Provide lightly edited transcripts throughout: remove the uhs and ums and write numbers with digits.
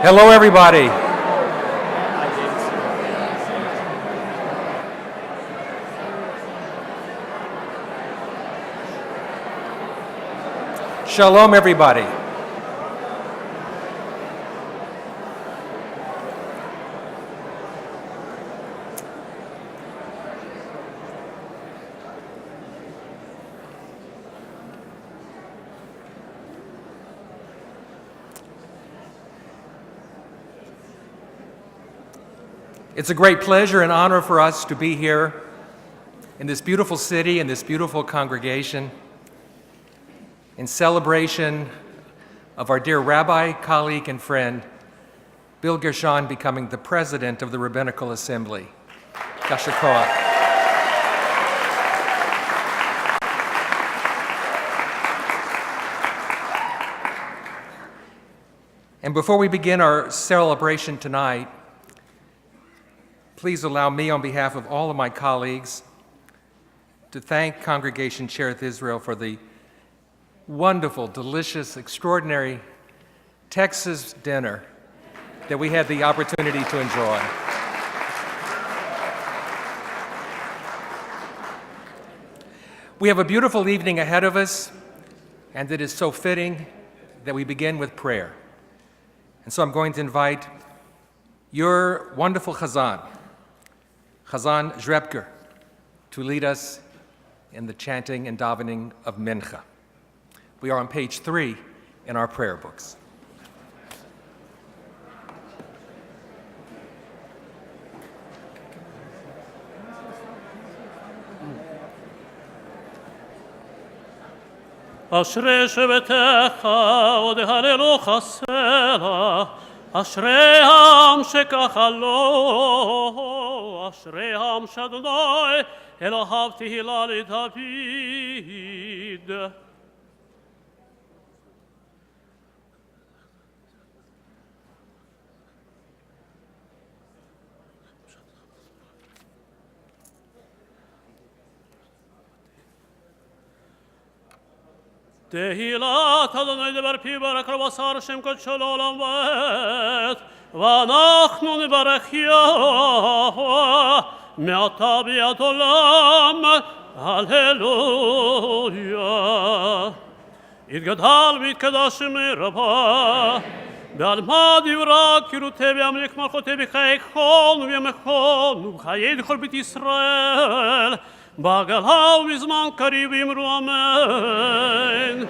Hello, everybody. Shalom, everybody. It's a great pleasure and honor for us to be here in this beautiful city, in this beautiful congregation, in celebration of our dear rabbi, colleague, and friend, Bill Gershon, becoming the president of the Rabbinical Assembly. Yasher Koach. And before we begin our celebration tonight, please allow me, on behalf of all of my colleagues, to thank Congregation Cherith Israel for the wonderful, delicious, extraordinary Texas dinner that we had the opportunity to enjoy. We have a beautiful evening ahead of us, and it is so fitting that we begin with prayer. And so I'm going to invite your wonderful Hazzan, Zhrebker, to lead us in the chanting and davening of Minhah. We are on page 3 in our prayer books. אשרי שבתך עוד הללו חסרה, אשרי העם שככה לו, אשרי העם שאדוני אלוהיו תהילה לדוד. תהילת אדוני דבר פי ברק לבשר שם קודשו לעולם ועד ואנחנו נברך יהוה מעתה ביד עולם הללויה יתגדל ויתקדש שמי רבה בעל מה דברה קירותי וימליך מלכותי בחיי כל ובימכון ובחיי כל בית ישראל בגלה ובזמן קריב אמרו אמן.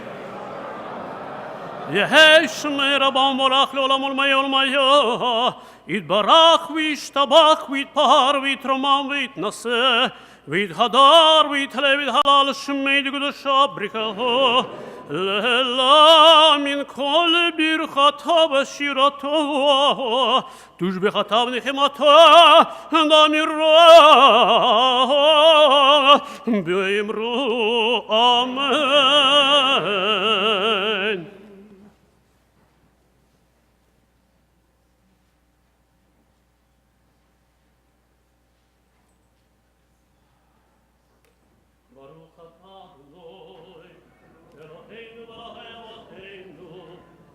יהי שמי רבה ומבורך לעולם ולמיה ולמיה, יתברך וישתבח ויתפאר ויתרומם ויתנשא, ויתהדר ויתהלל ויתהלל שמי דקדושה ברכתו, לעילה מן כל ברכתו ושירתו, תושבחתו ונחמתו דמירו באמרו אמן.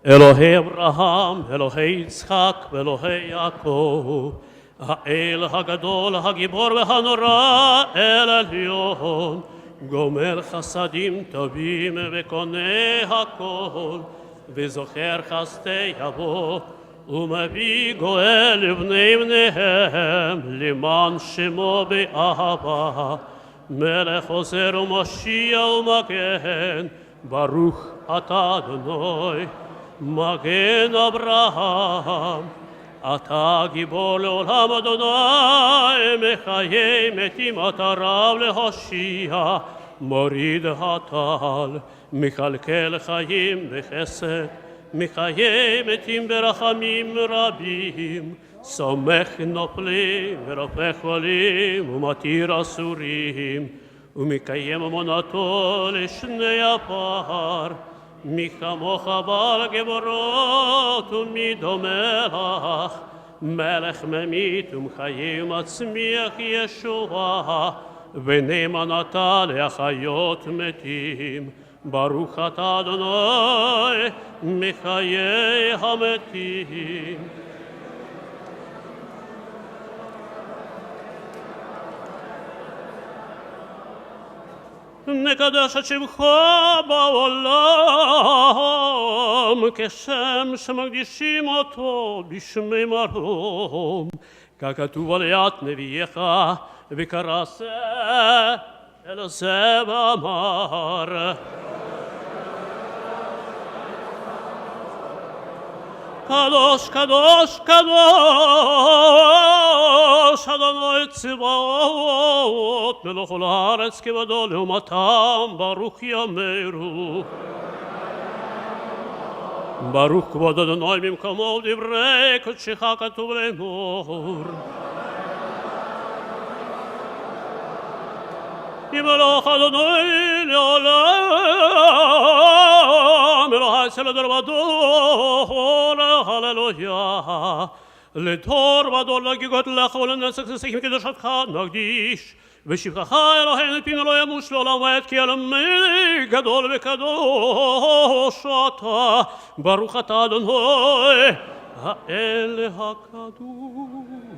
אלוהי אברהם, אלוהי יצחק ואלוהי יעקב, האל הגדול, הגיבור והנורא, אל עליון, גומר חסדים טובים וקונה הכל, וזוכר חסדי יבוא, ומביא גואל לבני בניהם, למען שמו באהבה, מלך עוזר ומושיע ומגן, ברוך אתה אדוני. מגן אברהם, אתה גיבור לעולם אדוני, מחיי מתים אתה רב להושיע, מוריד הטל, מקלקל חיים בחסד, מחיי מתים ברחמים רבים, סומך נופלים ורופא חולים ומתיר אסורים, ומקיים אמונתו לשני הפר, מי כמוך בעל גבורות ומי דומה לך, מלך ממית ומחיה ומצמיח ישועה, ונאמן אתה להחיות מתים, ברוך אתה אדוני מחיי המתים. נקדש את שמך בעולם כשם שמקדישים אותו בשמי מרום, ככתוב על יד נביאך וקרא זה אל זה ואמר קדוש קדוש קדוש אדוני צבאות מלך כל הארץ כבודו לעומתם ברוך יאמרו ברוך כבוד אדוני במקומו דברי קודשך כתוב לאמור ימלוך אדוני לעולם אלוהי צל הדור ודור הללויה לדור ודור לגיגות לך ולנצח נצחים קדושתך נקדיש ושבחך אלוהינו פינו לא ימוש לעולם ועד כי אלוהי גדול וקדוש אתה ברוך אתה אדוני האל הקדוש.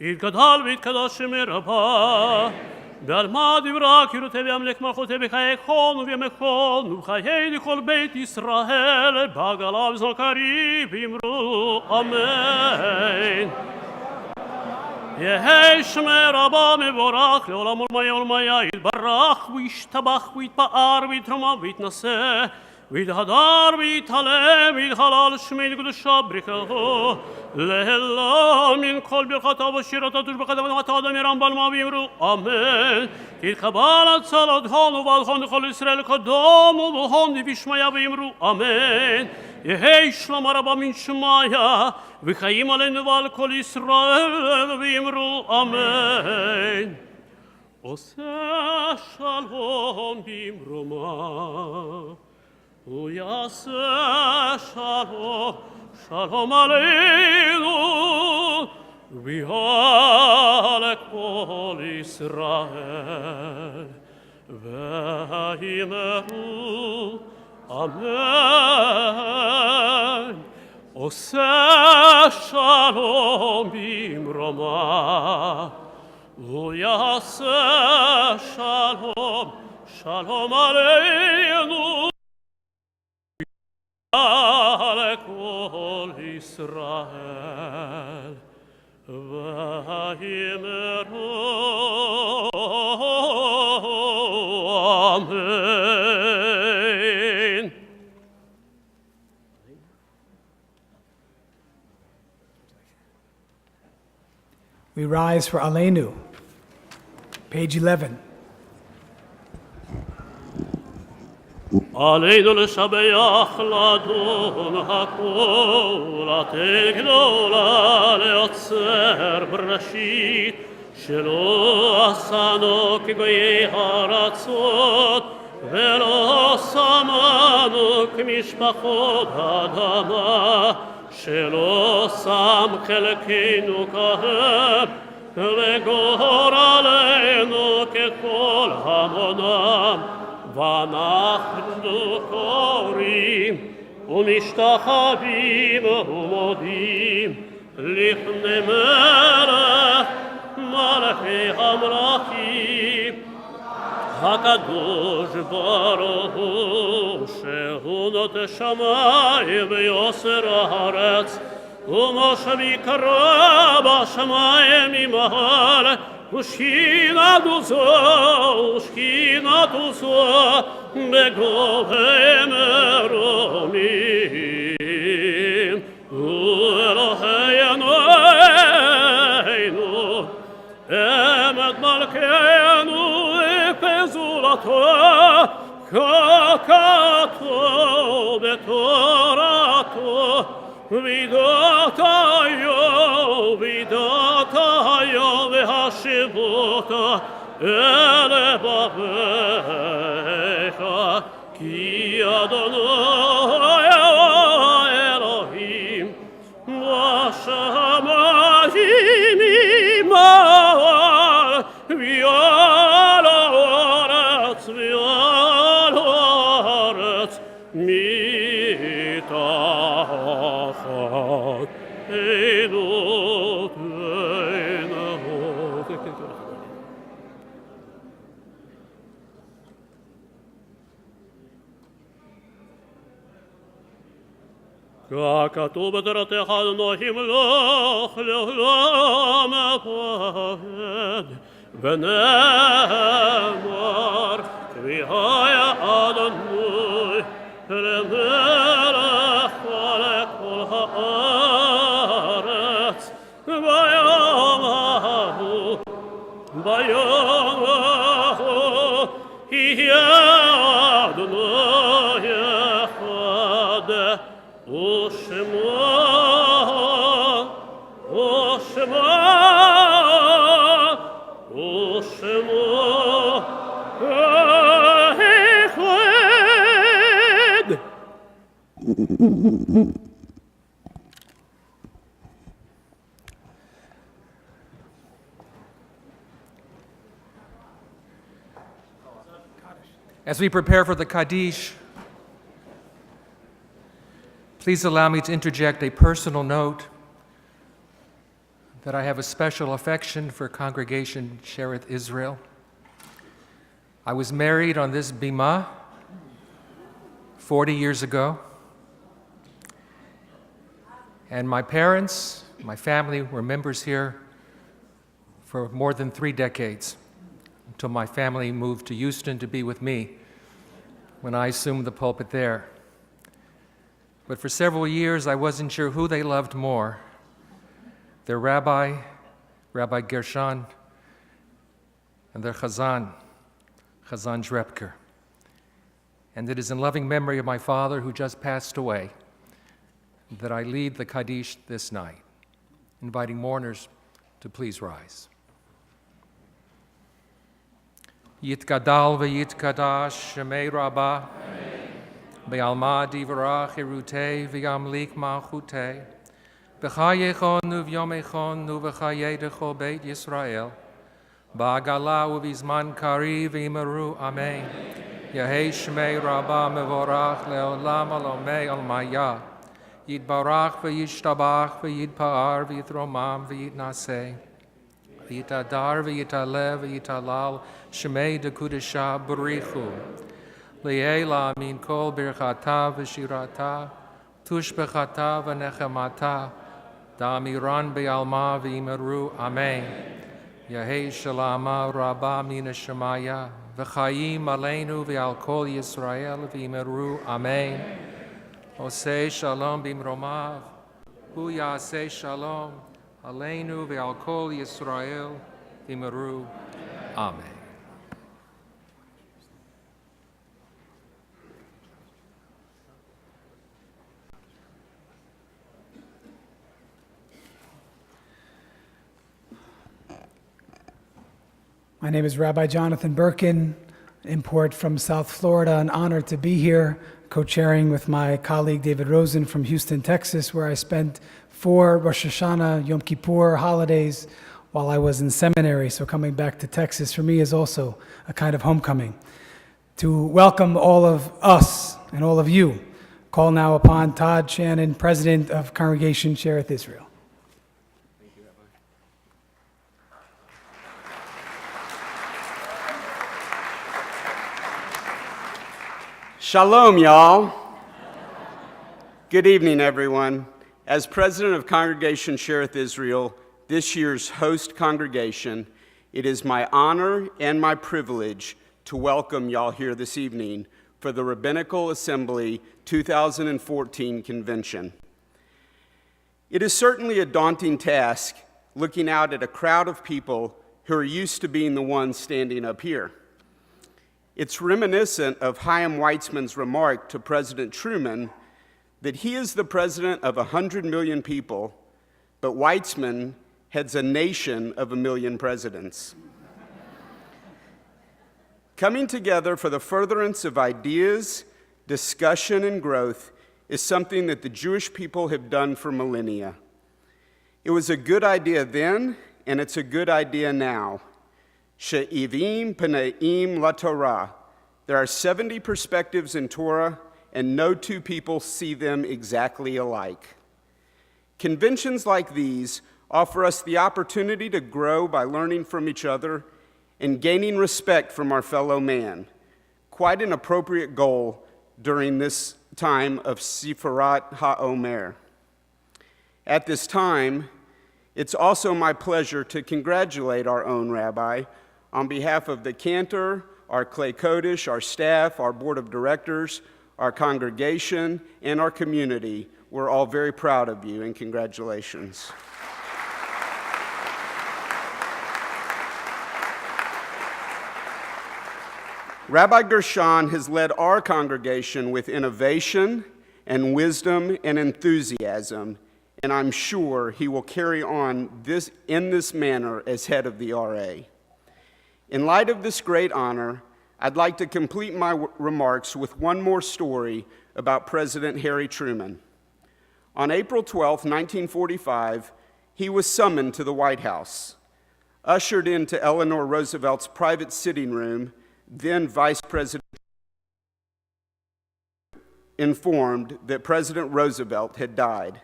יתגדל ויתקדש שמי רבה ועל מה דברה קירותי וימלך מלכותי בחיי כל ובימי כל ובחיי לכל בית ישראל בעגלה וזמן קריב ואמרו אמן. יהי שמי רבה מבורך לעולם ולמיה ולמיה יתברך וישתבח ויתפאר ויתרומם ויתנשא ויתהדר ויתהלל ויתהלל שמי לקדושה ברכתו להלה מן כל ברכתיו ושירתו תושבחת ונעתה אדם ירם בעלמה ואמרו אמן. תתקבל הצלת הון ובעל הון לכל ישראל קדום ובהון ובשמיה ואמרו אמן. יהי שלום הרבה מן שמיה וחיים עלינו ועל כל ישראל ואמרו אמן. עושה שלום במרומה ויעשה שלום שלום עלינו ועל כל ישראל ואמרו אמן. עושה שלום במרומה ויעשה שלום Shalom Aleinu Kol Yisrael V'yimeru Amen. We rise for Aleinu, page 11. עלינו לשבח לדון הכל, לתת גדולה ליוצר בראשית, שלא עשנו כגויי הארצות, ולא שמנו כמשפחות אדמה, שלא שם חלקנו כהם, לגורלנו ככל המונם. ואנחנו קוראים ומשתחווים ומודים לפני מלך מלכי המלכים הקדוש ברוך הוא שהוא נוטה שמיים ויוסר הארץ ומושבי קרא בשמיים ממעל ושכינתו זו בגובה מרומים ואלוהינו אמת מלכנו ופזולתו ככתוב בתורתו וידעת היום והשיבות אל לבביך כי אדוני אלוהים בשמיים ממעל ועל הארץ מתחת ככתוב בתורתך אדוני מלוך לעולם הפחד ונאמר והיה אדוני למלך ולכל הארץ ביום ההוא יהיה אדוני אחד ושמו אחד. As we prepare for the Kaddish, please allow me to interject a personal note that I have a special affection for Congregation Shereth Israel. I was married on this bima 40 years ago, and my parents, my family were members here for more than 3 decades, until my family moved to Houston to be with me when I assumed the pulpit there. But for several years, I wasn't sure who they loved more, their rabbi, Rabbi Gershon, and their Hazzan, Zhrebker. And it is in loving memory of my father, who just passed away, that I lead the Kaddish this night, inviting mourners to please rise. Yitgadal v'yitkadash shemei rabbah, be'alma divrach irutei v'yamlik malchutei, b'chayechon u'vyomechon u'v'chayedecho beit Yisrael, ba'agala u'vizman kari v'imeru amen. Yehei shmei rabbah mevorach le'olam alomei almaya, yitbarach v'yishtabach v'yitpa'ar v'yitromam v'yitnaseh. v'yitadar v'yitalev v'yitalal shemei dekudesha b'richu. Li'ela min kol birchata v'shirata, tushbechata v'nechemata, da'amiran be'alma v'imeru. Amen. Yahei shalama rabba min hashemaya, v'chayim aleinu v'al kol Yisrael v'imeru. Amen. Oseh shalom bimromav, hu yaseh shalom, aleinu v'al kol Yisrael v'imeru. Amen. My name is Rabbi Jonathan Birkin, import from South Florida. An honor to be here, co-chairing with my colleague David Rosen from Houston, Texas, where I spent 4 Rosh Hashanah, Yom Kippur holidays while I was in seminary. So coming back to Texas for me is also a kind of homecoming. To welcome all of us and all of you, call now upon Todd, Chanon, President of Congregation Shereth Israel. Shalom, y'all. Good evening, everyone. As president of Congregation Shereth Israel, this year's host congregation, it is my honor and my privilege to welcome y'all here this evening for the Rabbinical Assembly 2014 convention. It is certainly a daunting task looking out at a crowd of people who are used to being the ones standing up here. It's reminiscent of Chaim Weizmann's remark to President Truman that he is the president of 100 million people, but Weizmann heads a nation of 1 million presidents. Coming together for the furtherance of ideas, discussion, and growth is something that the Jewish people have done for millennia. It was a good idea then, and it's a good idea now. She'ivim pneim laTorah. There are 70 perspectives in Torah, and no two people see them exactly alike. Conventions like these offer us the opportunity to grow by learning from each other and gaining respect from our fellow man. Quite an appropriate goal during this time of Sifarat HaOmer. At this time, it's also my pleasure to congratulate our own rabbi on behalf of the cantor, our Klei Kodesh, our staff, our board of directors, our congregation, and our community. We're all very proud of you, and congratulations. Rabbi Gershon has led our congregation with innovation and wisdom and enthusiasm, and I'm sure he will carry on in this manner as head of the RA. In light of this great honor, I'd like to complete my remarks with one more story about President Harry Truman. On April 12, 1945, he was summoned to the White House. Ushered into Eleanor Roosevelt's private sitting room, then Vice President informed that President Roosevelt had died.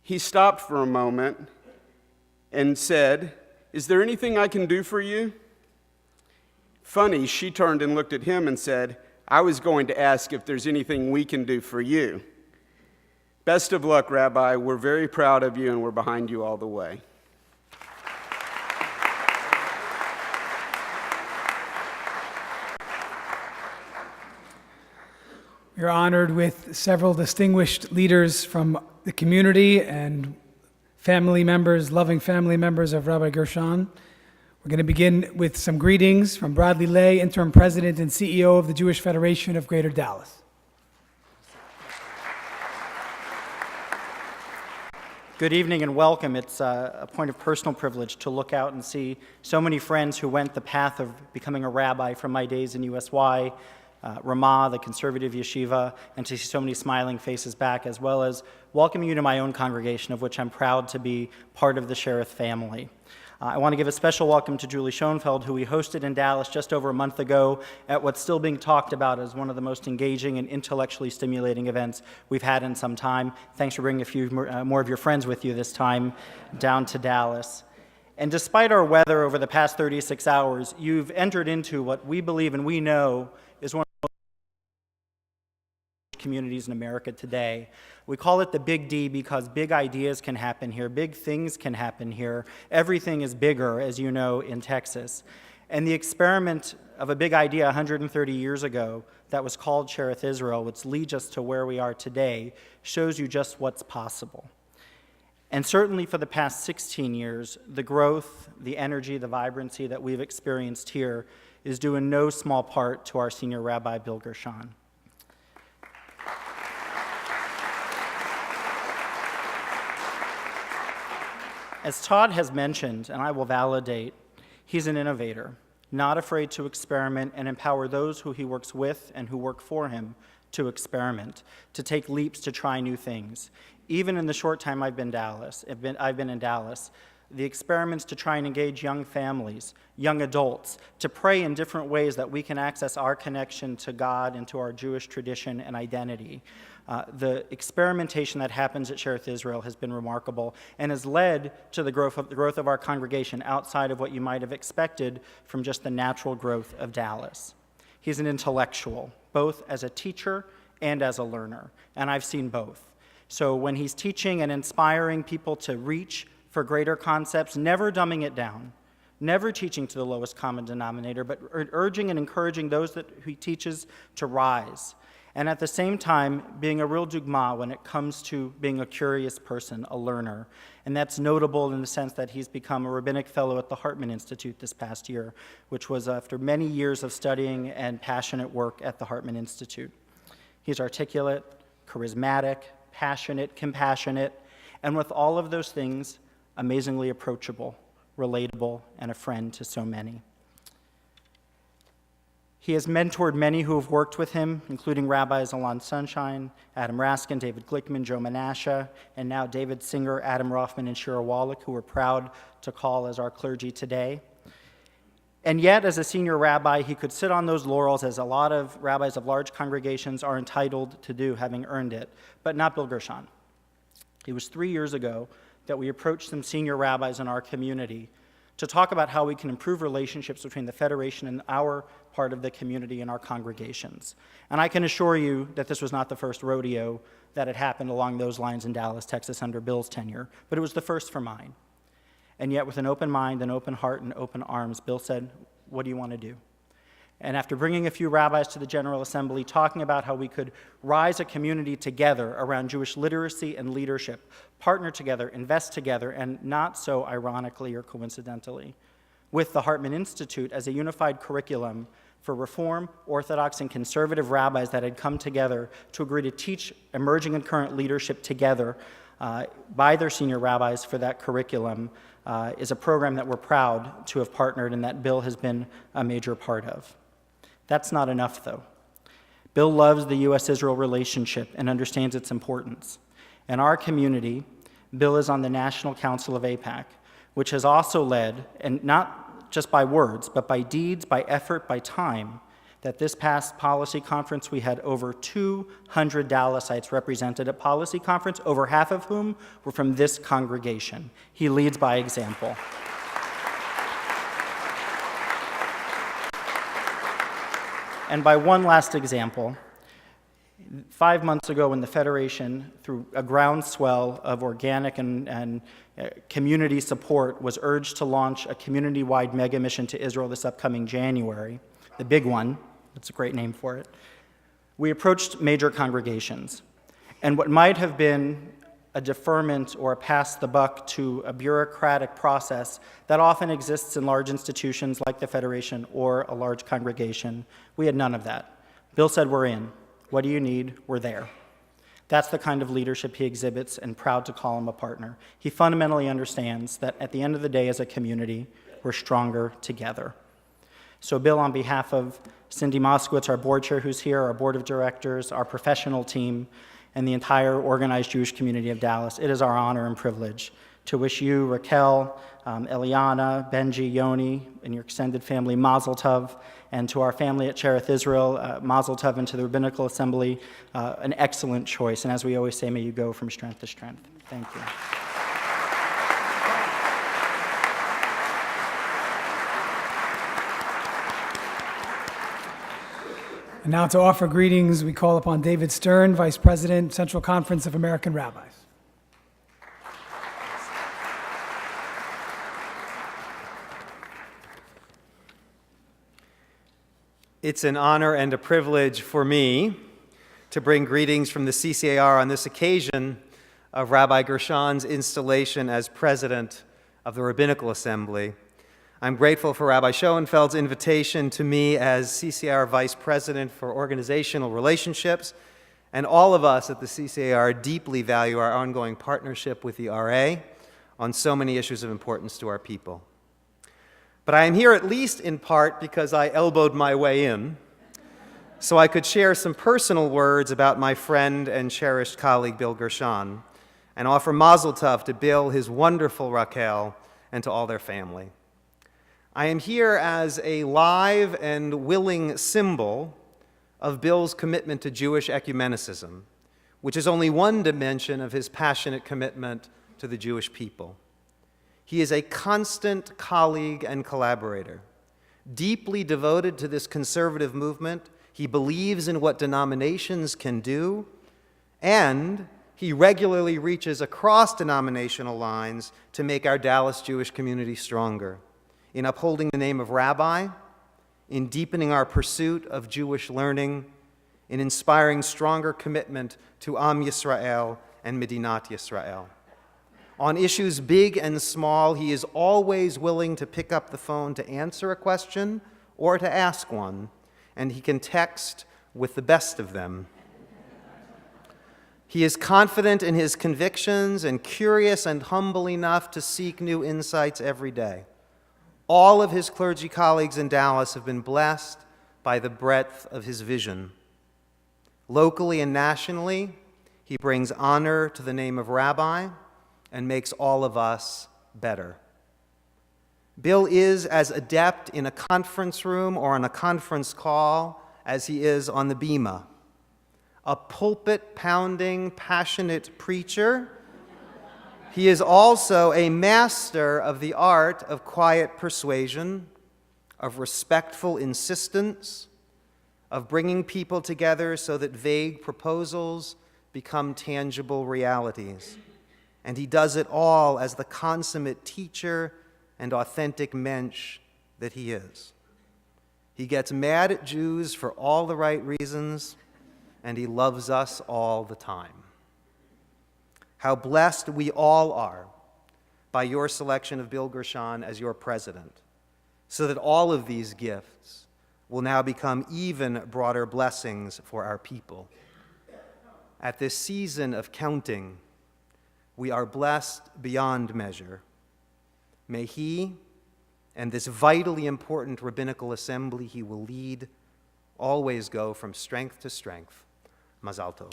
He stopped for a moment and said, "Is there anything I can do for you?" Funny, she turned and looked at him and said, "I was going to ask if there's anything we can do for you." Best of luck, Rabbi. We're very proud of you, and we're behind you all the way. We're honored with several distinguished leaders from the community and family members, loving family members of Rabbi Gershon. We're going to begin with some greetings from Bradley Lay, Interim President and CEO of the Jewish Federation of Greater Dallas. Good evening and welcome. It's a point of personal privilege to look out and see so many friends who went the path of becoming a rabbi from my days in USY, Ramah, the conservative yeshiva, and to see so many smiling faces back, as well as welcoming you to my own congregation, of which I'm proud to be part of the Shereth family. I want to give a special welcome to Julie Schoenfeld, who we hosted in Dallas just over a month ago at what's still being talked about as one of the most engaging and intellectually stimulating events we've had in some time. Thanks for bringing a few more of your friends with you this time down to Dallas. And despite our weather over the past 36 hours, you've entered into what we believe and we know is one of the most communities in America today. We call it the Big D because big ideas can happen here, big things can happen here. Everything is bigger, as you know, in Texas. And the experiment of a big idea 130 years ago that was called Cherith Israel, which leads us to where we are today, shows you just what's possible. And certainly for the past 16 years, the growth, the energy, the vibrancy that we've experienced here is due in no small part to our senior rabbi, Bill Gershon. As Todd has mentioned, and I will validate, he's an innovator, not afraid to experiment and empower those who he works with and who work for him to experiment, to take leaps to try new things. Even in the short time I've been in Dallas, the experiments to try and engage young families, young adults, to pray in different ways that we can access our connection to God and to our Jewish tradition and identity. The experimentation that happens at Cherith Israel has been remarkable and has led to the growth of our congregation outside of what you might have expected from just the natural growth of Dallas. He's an intellectual, both as a teacher and as a learner, and I've seen both. So when he's teaching and inspiring people to reach for greater concepts, never dumbing it down, never teaching to the lowest common denominator, but urging and encouraging those that he teaches to rise. And at the same time, being a real dugma when it comes to being a curious person, a learner. And that's notable in the sense that he's become a rabbinic fellow at the Hartman Institute this past year, which was after many years of studying and passionate work at the Hartman Institute. He's articulate, charismatic, passionate, compassionate, and with all of those things, amazingly approachable, relatable, and a friend to so many. He has mentored many who have worked with him, including Rabbis Alon Sunshine, Adam Raskin, David Glickman, Joe Menashe, and now David Singer, Adam Rothman, and Shira Wallach, who we're proud to call as our clergy today. And yet, as a senior rabbi, he could sit on those laurels as a lot of rabbis of large congregations are entitled to do, having earned it, but not Bill Gershon. It was 3 years ago that we approached some senior rabbis in our community to talk about how we can improve relationships between the Federation and our part of the community and our congregations. And I can assure you that this was not the first rodeo that had happened along those lines in Dallas, Texas under Bill's tenure, but it was the first for mine. And yet with an open mind, an open heart, and open arms, Bill said, "What do you want to do?" And after bringing a few rabbis to the General Assembly, talking about how we could rise a community together around Jewish literacy and leadership, partner together, invest together, and not so ironically or coincidentally, with the Hartman Institute as a unified curriculum for Reform, Orthodox, and conservative rabbis that had come together to agree to teach emerging and current leadership together by their senior rabbis for that curriculum is a program that we're proud to have partnered and that Bill has been a major part of. That's not enough, though. Bill loves the U.S.-Israel relationship and understands its importance. In our community, Bill is on the National Council of AIPAC, which has also led, and not just by words, but by deeds, by effort, by time, that this past policy conference we had over 200 Dallasites represented at policy conference, over half of whom were from this congregation. He leads by example. And by one last example, 5 months ago when the Federation, through a groundswell of organic and community support, was urged to launch a community-wide mega mission to Israel this upcoming January, the big one, that's a great name for it, we approached major congregations. And what might have been a deferment or a pass the buck to a bureaucratic process that often exists in large institutions like the Federation or a large congregation, we had none of that. Bill said, "We're in. What do you need? We're there." That's the kind of leadership he exhibits, and proud to call him a partner. He fundamentally understands that at the end of the day as a community, we're stronger together. So Bill, on behalf of Cindy Moskowitz, our board chair who's here, our board of directors, our professional team, and the entire organized Jewish community of Dallas, it is our honor and privilege to wish you, Raquel, Eliana, Benji, Yoni, and your extended family, Mazel Tov, and to our family at Cherith Israel, Mazel Tov, and to the Rabbinical Assembly, an excellent choice. And as we always say, may you go from strength to strength. Thank you. And now to offer greetings, we call upon David Stern, Vice President, Central Conference of American Rabbis. It's an honor and a privilege for me to bring greetings from the CCAR on this occasion of Rabbi Gershon's installation as president of the Rabbinical Assembly. I'm grateful for Rabbi Schoenfeld's invitation to me as CCAR Vice President for Organizational Relationships, and all of us at the CCAR deeply value our ongoing partnership with the RA on so many issues of importance to our people. But I am here at least in part because I elbowed my way in, so I could share some personal words about my friend and cherished colleague Bill Gershon, and offer mazel tov to Bill, his wonderful Raquel, and to all their family. I am here as a live and willing symbol of Bill's commitment to Jewish ecumenicism, which is only one dimension of his passionate commitment to the Jewish people. He is a constant colleague and collaborator, deeply devoted to this conservative movement. He believes in what denominations can do, and he regularly reaches across denominational lines to make our Dallas Jewish community stronger, in upholding the name of Rabbi, in deepening our pursuit of Jewish learning, in inspiring stronger commitment to Am Yisrael and Medinat Yisrael. On issues big and small, he is always willing to pick up the phone to answer a question or to ask one, and he can text with the best of them. He is confident in his convictions and curious and humble enough to seek new insights every day. All of his clergy colleagues in Dallas have been blessed by the breadth of his vision. Locally and nationally, he brings honor to the name of Rabbi and makes all of us better. Bill is as adept in a conference room or on a conference call as he is on the bima. A pulpit-pounding, passionate preacher, he is also a master of the art of quiet persuasion, of respectful insistence, of bringing people together so that vague proposals become tangible realities. And he does it all as the consummate teacher and authentic mensch that he is. He gets mad at Jews for all the right reasons, and he loves us all the time. How blessed we all are by your selection of Bill Gershon as your president, so that all of these gifts will now become even broader blessings for our people. At this season of counting, we are blessed beyond measure. May he and this vitally important rabbinical assembly he will lead always go from strength to strength. Mazal tov.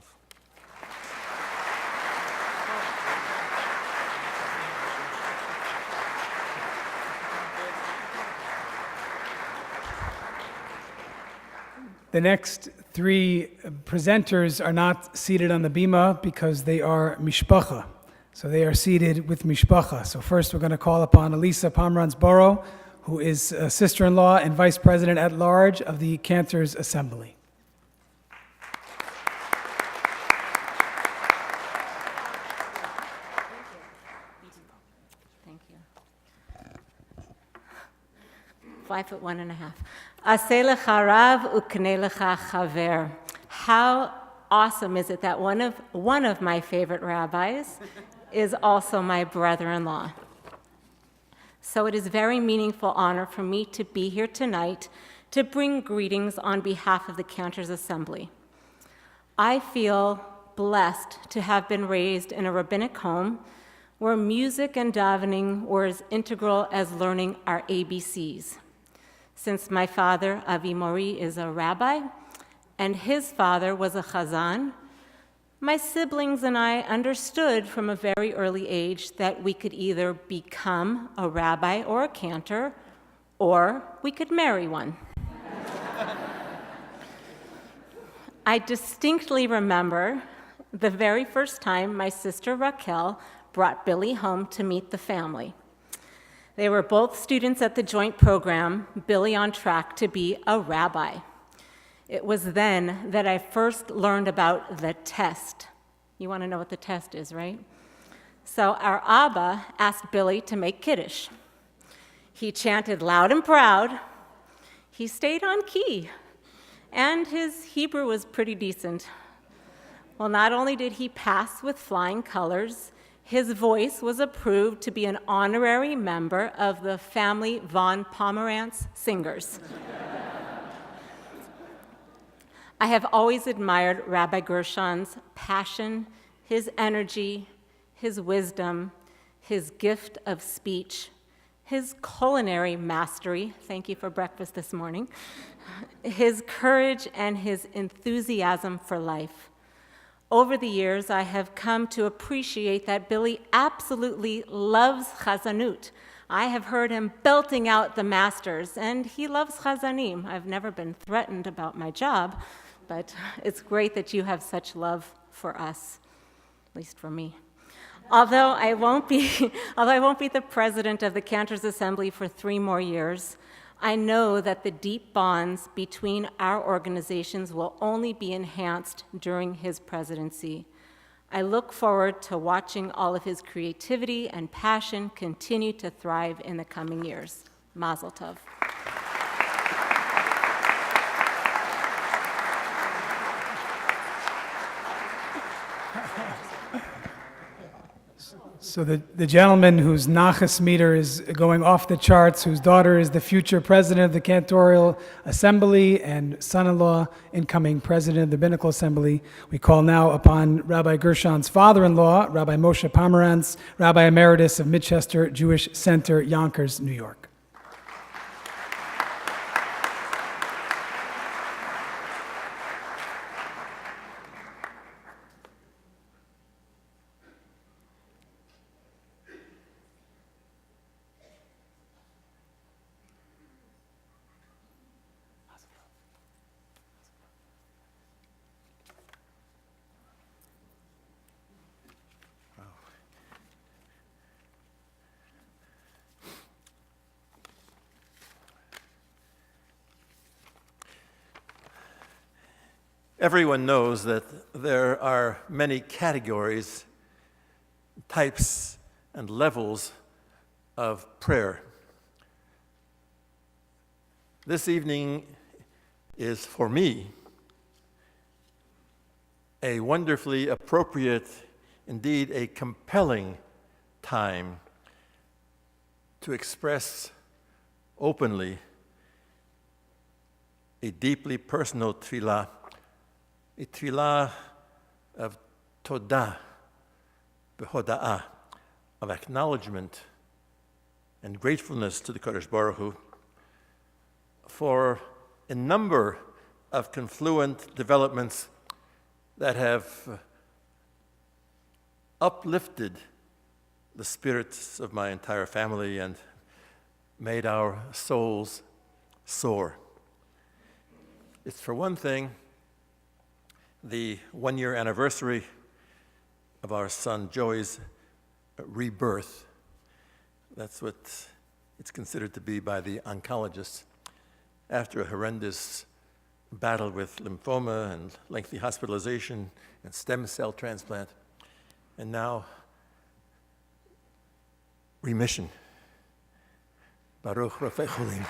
The next three presenters are not seated on the bima because they are mishpacha. So they are seated with mishpacha. So first we're going to call upon Elisa Pomerantz-Borough, who is a sister-in-law and vice president at large of the Cantors Assembly. Thank you. 5'1.5". Aseh lecha rav uknei lecha chaver. How awesome is it that one of my favorite rabbis is also my brother-in-law. So it is a very meaningful honor for me to be here tonight to bring greetings on behalf of the Cantors Assembly. I feel blessed to have been raised in a rabbinic home where music and davening were as integral as learning our ABCs. Since my father, Avi Mori, is a rabbi, and his father was a Hazzan, my siblings and I understood from a very early age that we could either become a rabbi or a cantor, or we could marry one. I distinctly remember the very first time my sister Raquel brought Billy home to meet the family. They were both students at the joint program, Billy on track to be a rabbi. It was then that I first learned about the test. You want to know what the test is, right? So our Abba asked Billy to make Kaddish. He chanted loud and proud. He stayed on key, and his Hebrew was pretty decent. Well, not only did he pass with flying colors, his voice was approved to be an honorary member of the family von Pomerantz Singers. I have always admired Rabbi Gershon's passion, his energy, his wisdom, his gift of speech, his culinary mastery, thank you for breakfast this morning, his courage and his enthusiasm for life. Over the years, I have come to appreciate that Billy absolutely loves Chazanut. I have heard him belting out the masters, and he loves Chazanim. I've never been threatened about my job, but it's great that you have such love for us, at least for me. Although I won't be the president of the Cantors Assembly for 3 more years, I know that the deep bonds between our organizations will only be enhanced during his presidency. I look forward to watching all of his creativity and passion continue to thrive in the coming years. Mazel tov. So the gentleman whose Nachas meter is going off the charts, whose daughter is the future president of the Cantorial Assembly and son-in-law, incoming president of the Rabbinical Assembly, we call now upon Rabbi Gershon's father-in-law, Rabbi Moshe Pomerantz, Rabbi Emeritus of Midchester Jewish Center, Yonkers, New York. Everyone knows that there are many categories, types, and levels of prayer. This evening is, for me, a wonderfully appropriate, indeed a compelling time to express openly a deeply personal tefillah, a tefillah of todah, b'hoda'ah, of acknowledgement and gratefulness to the Kaddish Baruch Hu for a number of confluent developments that have uplifted the spirits of my entire family and made our souls soar. It's, for one thing, the 1-year anniversary of our son Joey's rebirth. That's what it's considered to be by the oncologists after a horrendous battle with lymphoma and lengthy hospitalization and stem cell transplant. And now, remission. Baruch Rofei Cholim.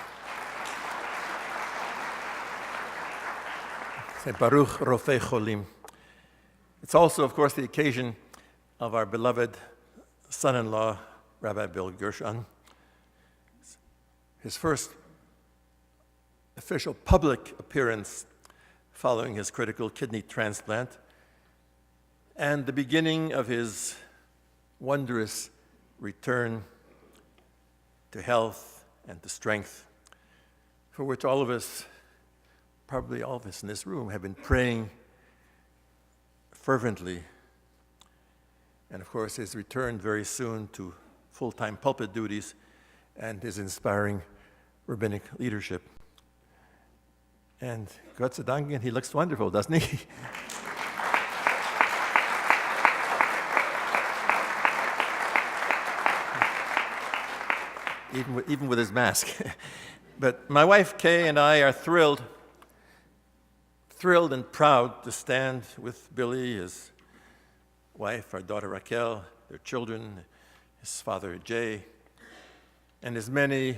Say Baruch Rofei Cholim. It's also, of course, the occasion of our beloved son-in-law, Rabbi Bill Gershon. His first official public appearance following his critical kidney transplant, and the beginning of his wondrous return to health and to strength, for which all of us, probably all of us in this room, have been praying fervently. And of course, his return very soon to full-time pulpit duties and his inspiring rabbinic leadership. And Gott sei Dank, he looks wonderful, doesn't he? even with his mask. But my wife Kay and I are thrilled thrilled and proud to stand with Billy, his wife, our daughter Raquel, their children, his father Jay, and his many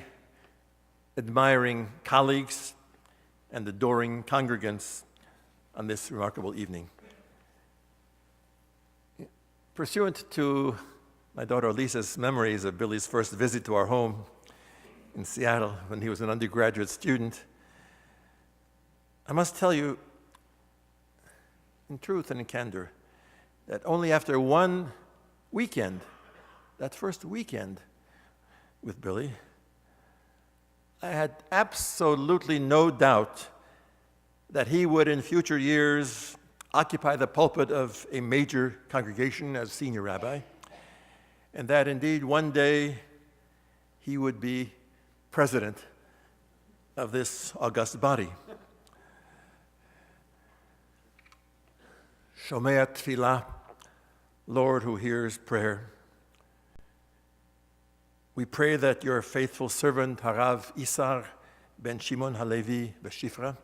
admiring colleagues and adoring congregants on this remarkable evening. Pursuant to my daughter Elisa's memories of Billy's first visit to our home in Seattle when he was an undergraduate student, I must tell you, in truth and in candor, that only after one weekend, that first weekend with Billy, I had absolutely no doubt that he would in future years occupy the pulpit of a major congregation as senior rabbi, and that indeed one day he would be president of this august body. Shomea Tfilah, Lord who hears prayer, we pray that your faithful servant Harav Isar ben Shimon Halevi B'Shifra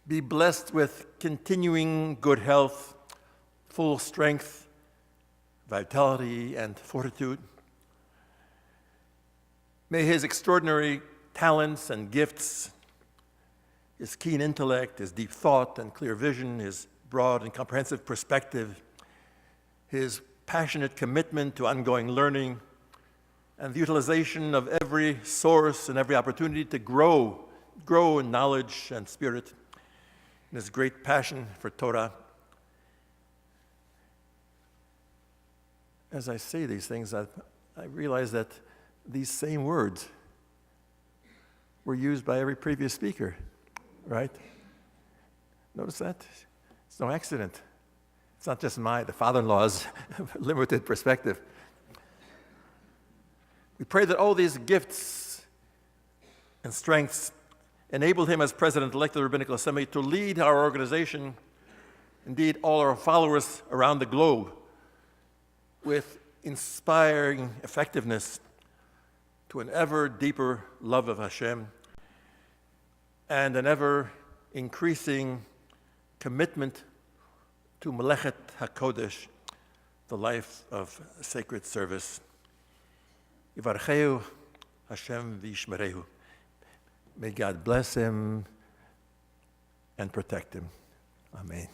be blessed with continuing good health, full strength, vitality, and fortitude. May his extraordinary talents and gifts, his keen intellect, his deep thought and clear vision, his broad and comprehensive perspective, his passionate commitment to ongoing learning, and the utilization of every source and every opportunity to grow in knowledge and spirit, and his great passion for Torah. As I say these things, I realize that these same words were used by every previous speaker, right? Notice that? It's no accident. It's not just the father-in-law's limited perspective. We pray that all these gifts and strengths enable him as president-elect of the Rabbinical Assembly to lead our organization, indeed all our followers around the globe, with inspiring effectiveness to an ever deeper love of Hashem and an ever increasing commitment to Melechet HaKodesh, the life of sacred service. Yivarcheu Hashem v'yishmerehu. May God bless him and protect him. Amen.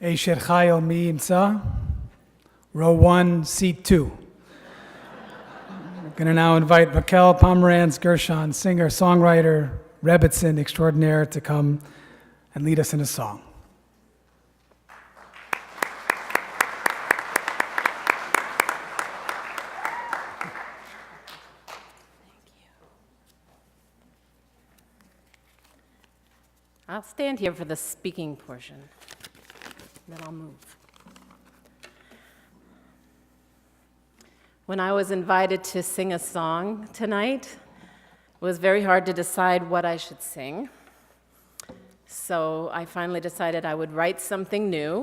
Esher Chayo Mi Imsa, row 1, seat 2. We're going to now invite Raquel Pomerantz Gershon, singer, songwriter, Rebbitzin extraordinaire, to come and lead us in a song. I'll stand here for the speaking portion, then I'll move. When I was invited to sing a song tonight, it was very hard to decide what I should sing. So I finally decided I would write something new,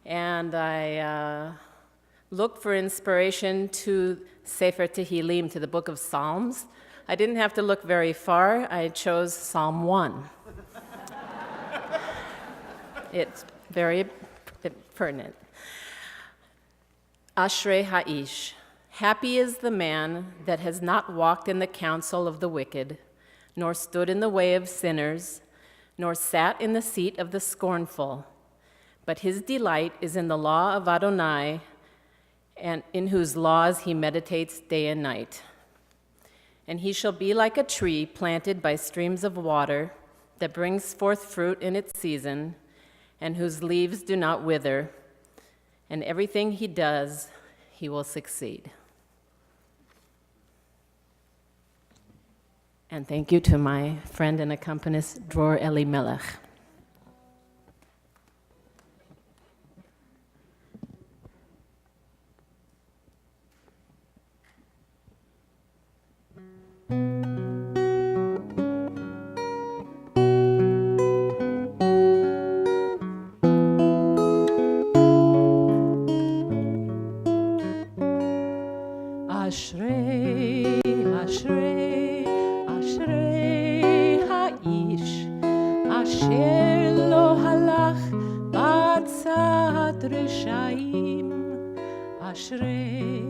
and I looked for inspiration to Sefer Tehillim, to the Book of Psalms. I didn't have to look very far. I chose Psalm 1. It's very pertinent. Ashrei Ha'ish, happy is the man that has not walked in the counsel of the wicked, nor stood in the way of sinners, nor sat in the seat of the scornful. But his delight is in the law of Adonai, and in whose laws he meditates day and night. And he shall be like a tree planted by streams of water, that brings forth fruit in its season, and whose leaves do not wither, and everything he does, he will succeed. And thank you to my friend and accompanist, Dror Elimelech. אשרי, אשרי האיש אשר לא הלך בעצת רשעים. אשרי,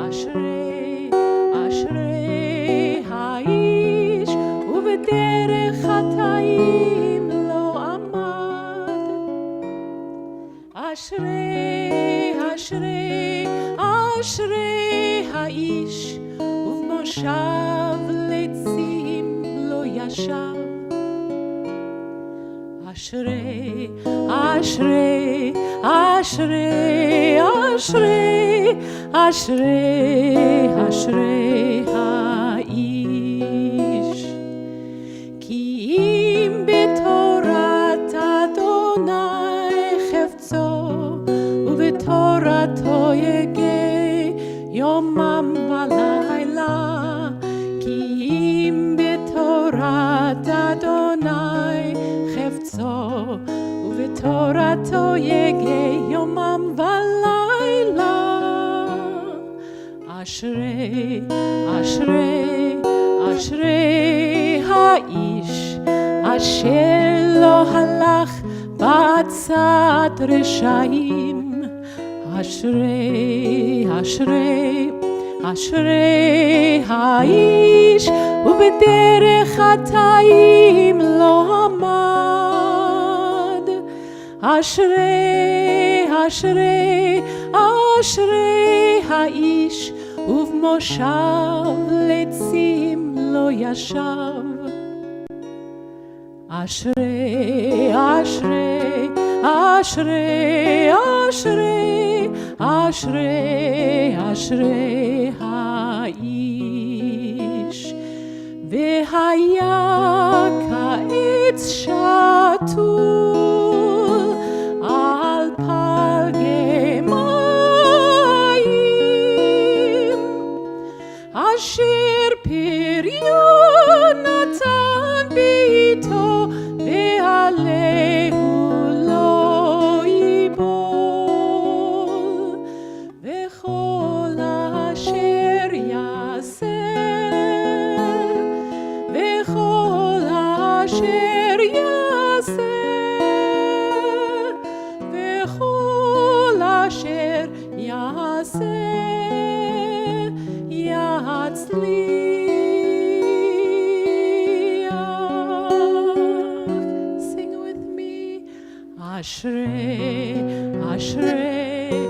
אשרי, אשרי האיש ובדרך חטאים לא עמד. אשרי, אשרי, אשרי האיש ובמושב לצים לא ישב. אשרי, אשרי, אשרי, אשרי, אשרי, אשרי האיש. כי אם בתורת אדוני חפצו ובתורתו יגע יומם ולילה. כי אם בתורת אדוני חפצו ובתורתו יגע יומם ולילה. אשרי, אשרי, אשרי האיש אשר לא הלך בעצת רשעים. אשרי, אשרי, אשרי האיש ובדרך חטאים לא עמד. אשרי, אשרי, אשרי האיש ובמושב לצים לא ישב. אשרי, אשרי, אשרי, אשרי, אשרי, אשרי האיש. והיה כעץ שתול על פלגי מים, אשר פריון נתן בעתו ועלהו לא ייבול. וכל אשר יעשה, וכל אשר יעשה, וכל אשר יעשה יצליח. Sing with me. אשרי, אשרי,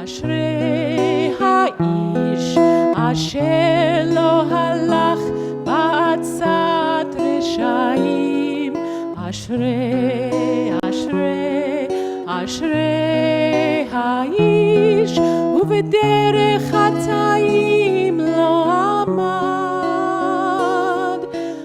אשרי האיש אשר לא הלך בעצת רשעים. אשרי, אשרי, אשרי האיש ובדרך חטאים לא עמד.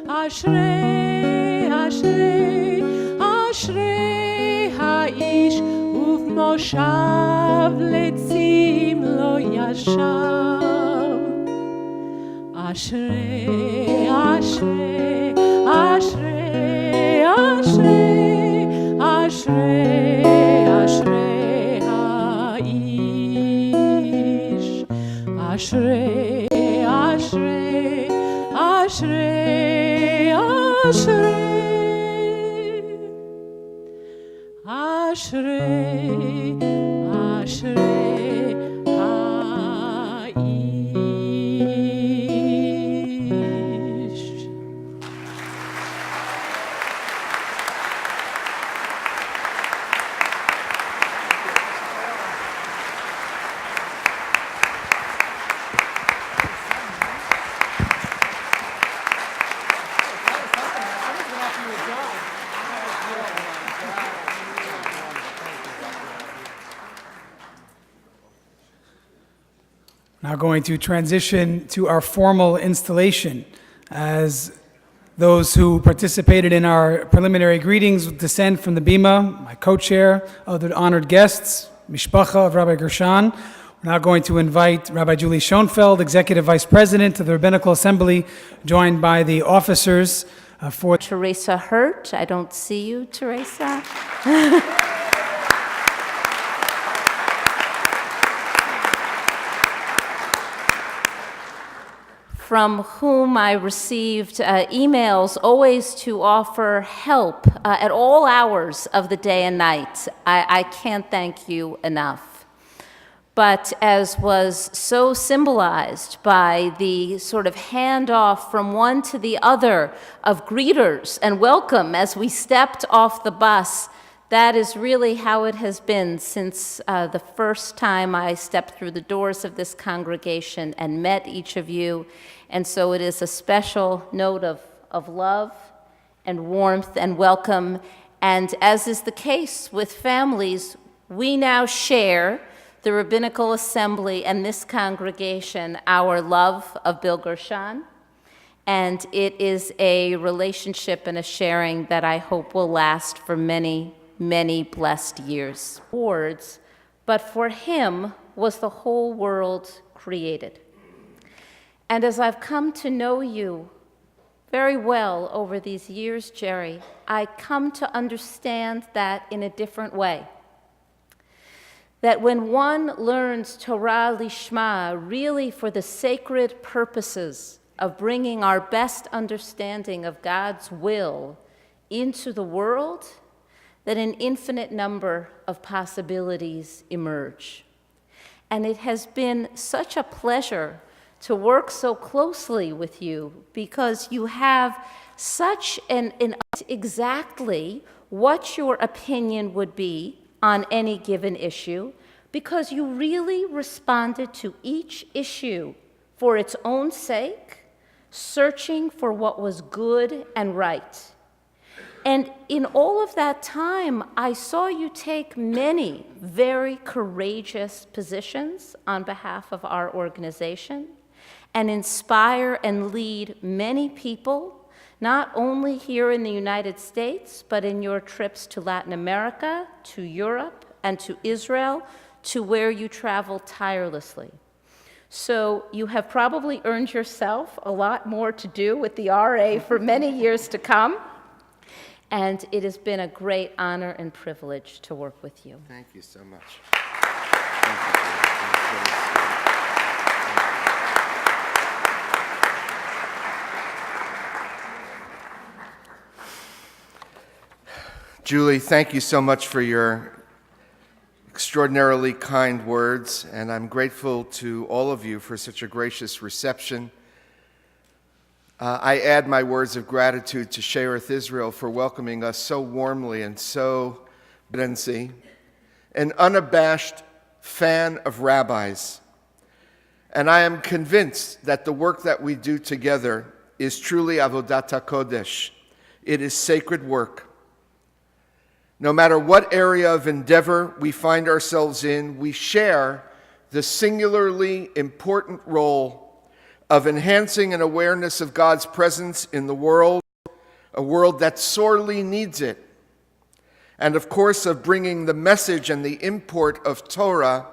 אשרי, אשרי, אשרי האיש ובמושב לצים לא ישב. אשרי, אשרי, אשרי, אשרי, אשרי, אשרי האיש. אשרי, אשרי, אשרי, אשרי, אשרי, אשרי האיש. Now going to transition to our formal installation as those who participated in our preliminary greetings descend from the bima, my co-chair, other honored guests, Mishpacha of Rabbi Gershon. We're now going to invite Rabbi Julie Schoenfeld, Executive Vice President of the Rabbinical Assembly, joined by the officers for Teresa Hurt. I don't see you, Teresa. from whom I received emails always to offer help at all hours of the day and night. I can't thank you enough. But as was so symbolized by the sort of handoff from one to the other of greeters and welcome as we stepped off the bus, that is really how it has been since the first time I stepped through the doors of this congregation and met each of you. And so it is a special note of love and warmth and welcome. And as is the case with families, we now share, the Rabbinical Assembly and this congregation, our love of Bill Gershon. And it is a relationship and a sharing that I hope will last for many, many blessed years. Words, but for him was the whole world created. And as I've come to know you very well over these years, Jerry, I come to understand that in a different way. That when one learns Torah Lishma, really for the sacred purposes of bringing our best understanding of God's will into the world, that an infinite number of possibilities emerge. And it has been such a pleasure to work so closely with you because you have such an exactly what your opinion would be on any given issue, because you really responded to each issue for its own sake, searching for what was good and right. And in all of that time, I saw you take many very courageous positions on behalf of our organization and inspire and lead many people, not only here in the United States, but in your trips to Latin America, to Europe, and to Israel, to where you travel tirelessly. So you have probably earned yourself a lot more to do with the RA for many years to come. And it has been a great honor and privilege to work with you. Thank you so much. Julie, thank you so much for your extraordinarily kind words, and I'm grateful to all of you for such a gracious reception. I add my words of gratitude to Shearith Israel for welcoming us so warmly and so an unabashed fan of rabbis. And I am convinced that the work that we do together is truly avodat hakodesh. It is sacred work. No matter what area of endeavor we find ourselves in, we share the singularly important role of enhancing an awareness of God's presence in the world, a world that sorely needs it, and of course of bringing the message and the import of Torah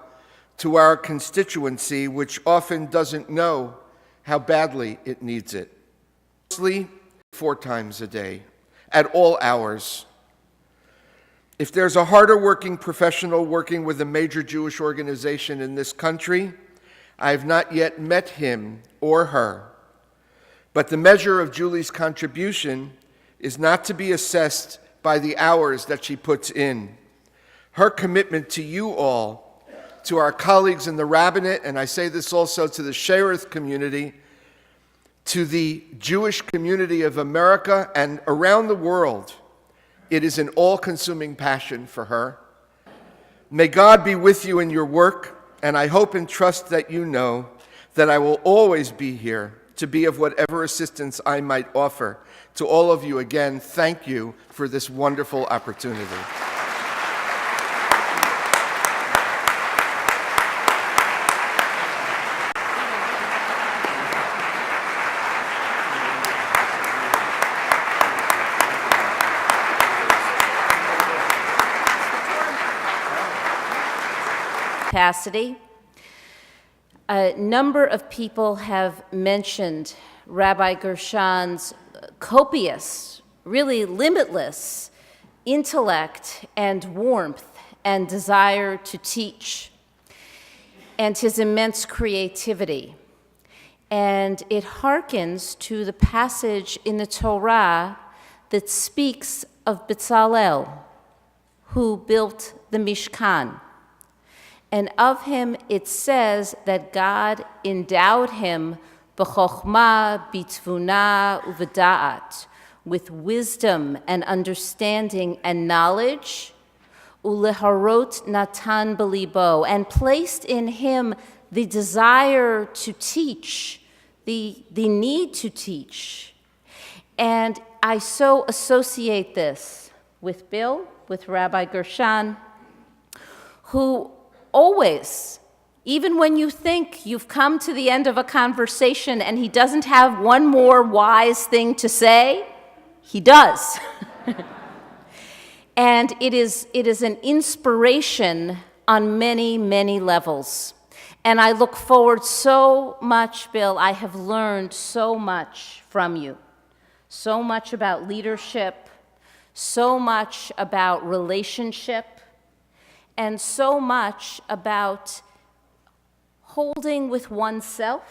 to our constituency, which often doesn't know how badly it needs it. Mostly 4 times a day, at all hours. If there's a harder working professional working with a major Jewish organization in this country, I have not yet met him or her. But the measure of Julie's contribution is not to be assessed by the hours that she puts in. Her commitment to you all, to our colleagues in the rabbinate, and I say this also to the Shearith community, to the Jewish community of America and around the world, it is an all-consuming passion for her. May God be with you in your work. And I hope and trust that you know that I will always be here to be of whatever assistance I might offer. To all of you, again, thank you for this wonderful opportunity. Capacity. A number of people have mentioned Rabbi Gershon's copious, really limitless intellect and warmth and desire to teach, and his immense creativity. And it hearkens to the passage in the Torah that speaks of Bezalel, who built the Mishkan. And of him it says that God endowed him b'chokhmah, b'tvuna, u'v'da'at, with wisdom and understanding and knowledge, uleharot natan b'libo, and placed in him the desire to teach, the need to teach. And I so associate this with Bill, with Rabbi Gershon, who always, even when you think you've come to the end of a conversation and he doesn't have one more wise thing to say, he does. And it is an inspiration on many, many levels. And I look forward so much, Bill. I have learned so much from you. So much about leadership, so much about relationship, and so much about holding with oneself,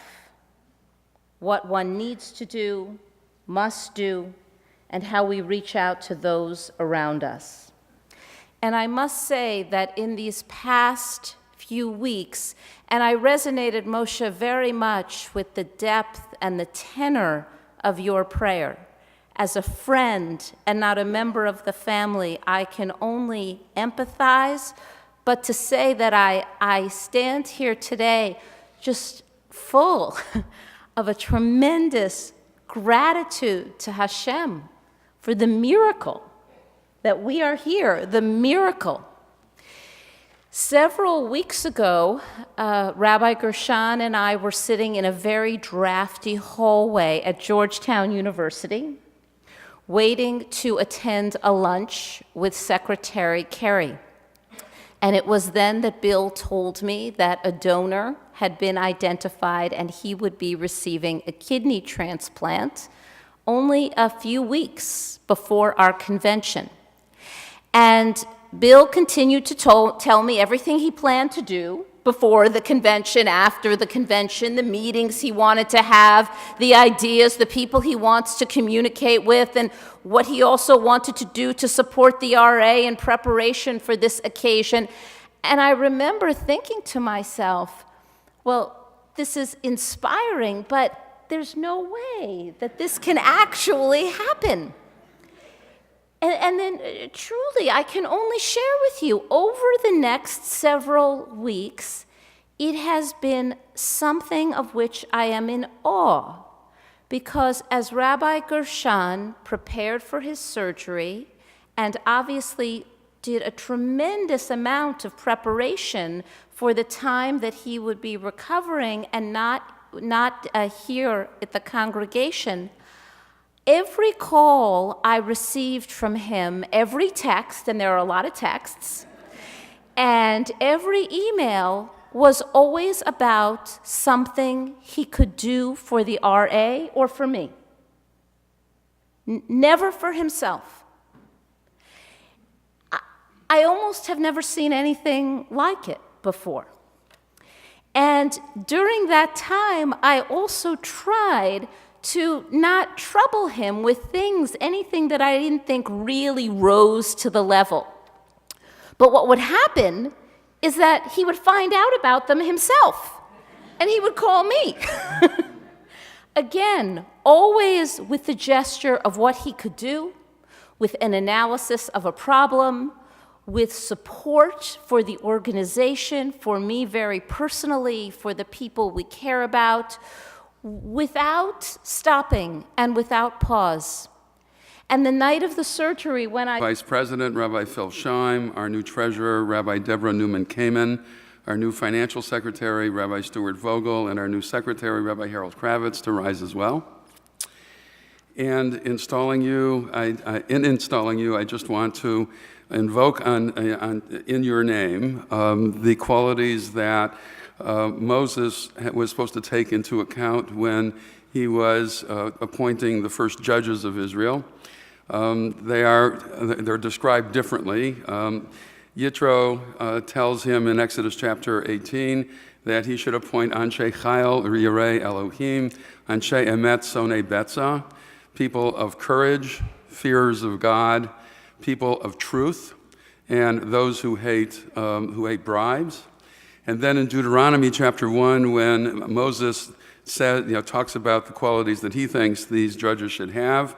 what one needs to do, must do, and how we reach out to those around us. And I must say that in these past few weeks, and I resonated, Moshe, very much with the depth and the tenor of your prayer. As a friend and not a member of the family, I can only empathize, but to say that I stand here today just full of a tremendous gratitude to Hashem for the miracle that we are here, the miracle. Several weeks ago, Rabbi Gershon and I were sitting in a very drafty hallway at Georgetown University, waiting to attend a lunch with Secretary Kerry. And it was then that Bill told me that a donor had been identified and he would be receiving a kidney transplant only a few weeks before our convention. And Bill continued to tell me everything he planned to do before the convention, after the convention, the meetings he wanted to have, the ideas, the people he wants to communicate with, and what he also wanted to do to support the RA in preparation for this occasion. And I remember thinking to myself, well, this is inspiring, but there's no way that this can actually happen. And then, truly, I can only share with you, over the next several weeks, it has been something of which I am in awe. Because as Rabbi Gershon prepared for his surgery, and obviously did a tremendous amount of preparation for the time that he would be recovering and not here at the congregation, every call I received from him, every text, and there are a lot of texts, and every email was always about something he could do for the RA or for me. Never for himself. I almost have never seen anything like it before. And during that time, I also tried to not trouble him with things, anything that I didn't think really rose to the level. But what would happen is that he would find out about them himself, and he would call me. Again, always with the gesture of what he could do, with an analysis of a problem, with support for the organization, for me very personally, for the people we care about, without stopping and without pause. And the night of the surgery, when Vice President, Rabbi Phil Scheim, our new treasurer, Rabbi Deborah Newman-Kamen, our new financial secretary, Rabbi Stuart Vogel, and our new secretary, Rabbi Harold Kravitz, to rise as well. And in installing you, I just want to invoke in your name the qualities that Moses was supposed to take into account when he was appointing the first judges of Israel. They're described differently. Yitro tells him in Exodus chapter 18 that he should appoint Anshe Chayil Yirei Elohim, Anshe Emet Sonei Betza, people of courage, fears of God, people of truth, and those who hate bribes. And then in Deuteronomy chapter 1, when Moses talks about the qualities that he thinks these judges should have,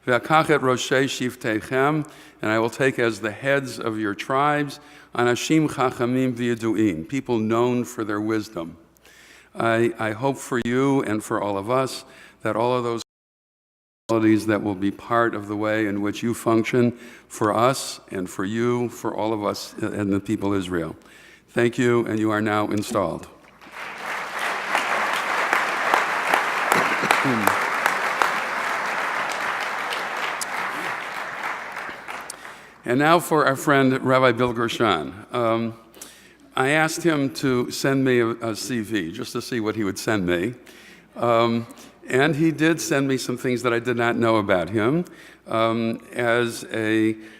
V'akachet roshei shiftechem, and I will take as the heads of your tribes, anashim chachamim v'yaduim, people known for their wisdom. I hope for you and for all of us that all of those qualities that will be part of the way in which you function for us and for you, for all of us and the people of Israel. Thank you, and you are now installed. And now for our friend Rabbi Bill Gershon. I asked him to send me a CV just to see what he would send me. And he did send me some things that I did not know about him. As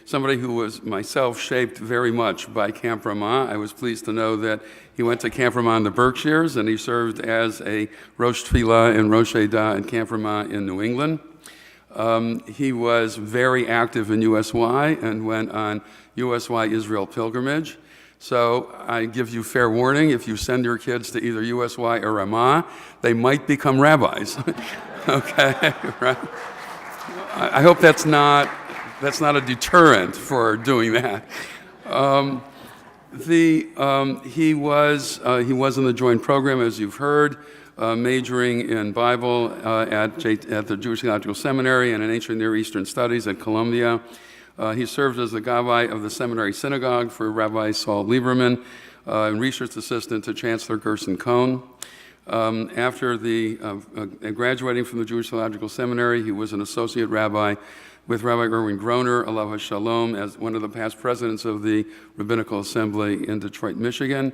somebody who was myself shaped very much by Camp Ramah, I was pleased to know that he went to Camp Ramah in the Berkshires, and he served as a Rosh Tefillah and Rosh Edah in Camp Ramah in New England. He was very active in USY and went on USY Israel pilgrimage. So I give you fair warning, if you send your kids to either USY or Ramah, they might become rabbis. Okay, right? I hope that's not a deterrent for doing that. He was in the joint program, as you've heard, majoring in Bible at the Jewish Theological Seminary and in Ancient Near Eastern Studies at Columbia. He served as the Gabbai of the Seminary Synagogue for Rabbi Saul Lieberman and research assistant to Chancellor Gerson Cohn. After graduating from the Jewish Theological Seminary, he was an associate rabbi with Rabbi Erwin Groner, Alav Shalom, as one of the past presidents of the Rabbinical Assembly in Detroit, Michigan.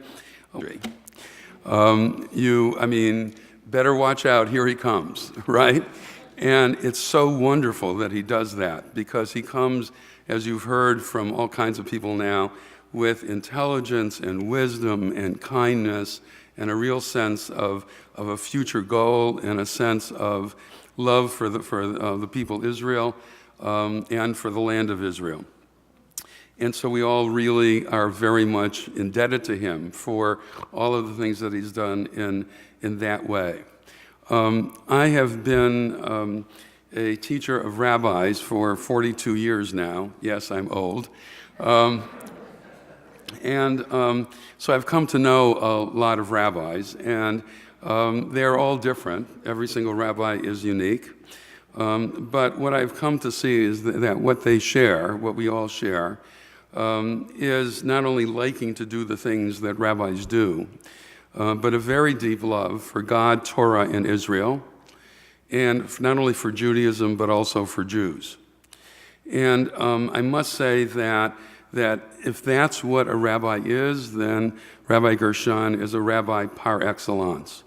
Better watch out, here he comes, right? And it's so wonderful that he does that, because he comes, as you've heard from all kinds of people now, with intelligence and wisdom and kindness and a real sense of a future goal and a sense of love for the people Israel and for the land of Israel. And so we all really are very much indebted to him for all of the things that he's done in that way. I have been a teacher of rabbis for 42 years now. Yes, I'm old. So I've come to know a lot of rabbis, and they're all different. Every single rabbi is unique. But what I've come to see is that what they share, what we all share, is not only liking to do the things that rabbis do, but a very deep love for God, Torah, and Israel, and not only for Judaism, but also for Jews. And I must say that if that's what a rabbi is, then Rabbi Gershon is a rabbi par excellence.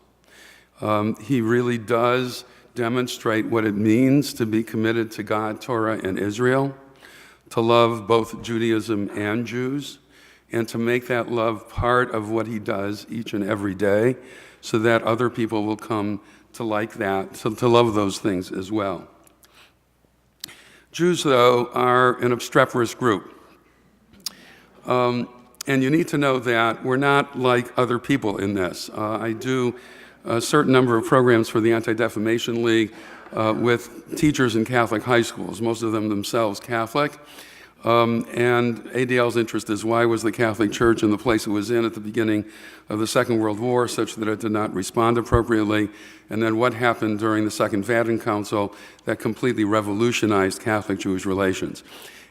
He really does demonstrate what it means to be committed to God, Torah, and Israel, to love both Judaism and Jews, and to make that love part of what he does each and every day, so that other people will come to like that, to love those things as well. Jews, though, are an obstreperous group. And you need to know that we're not like other people in this. I do a certain number of programs for the Anti-Defamation League with teachers in Catholic high schools, most of them themselves Catholic. And ADL's interest is, why was the Catholic Church in the place it was in at the beginning of the Second World War, such that it did not respond appropriately? And then what happened during the Second Vatican Council that completely revolutionized Catholic-Jewish relations?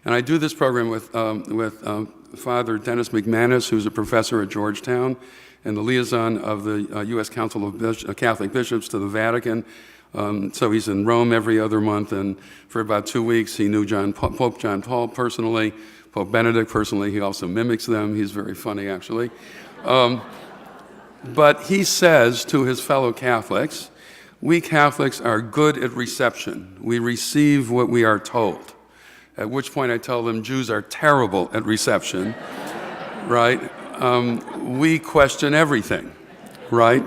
And I do this program with Father Dennis McManus, who's a professor at Georgetown and the liaison of the U.S. Council of Catholic Bishops to the Vatican. So he's in Rome every other month, and for about 2 weeks he knew Pope John Paul personally, Pope Benedict personally. He also mimics them. He's very funny, actually. But he says to his fellow Catholics, we Catholics are good at reception. We receive what we are told. At which point I tell them Jews are terrible at reception, right? We question everything, right?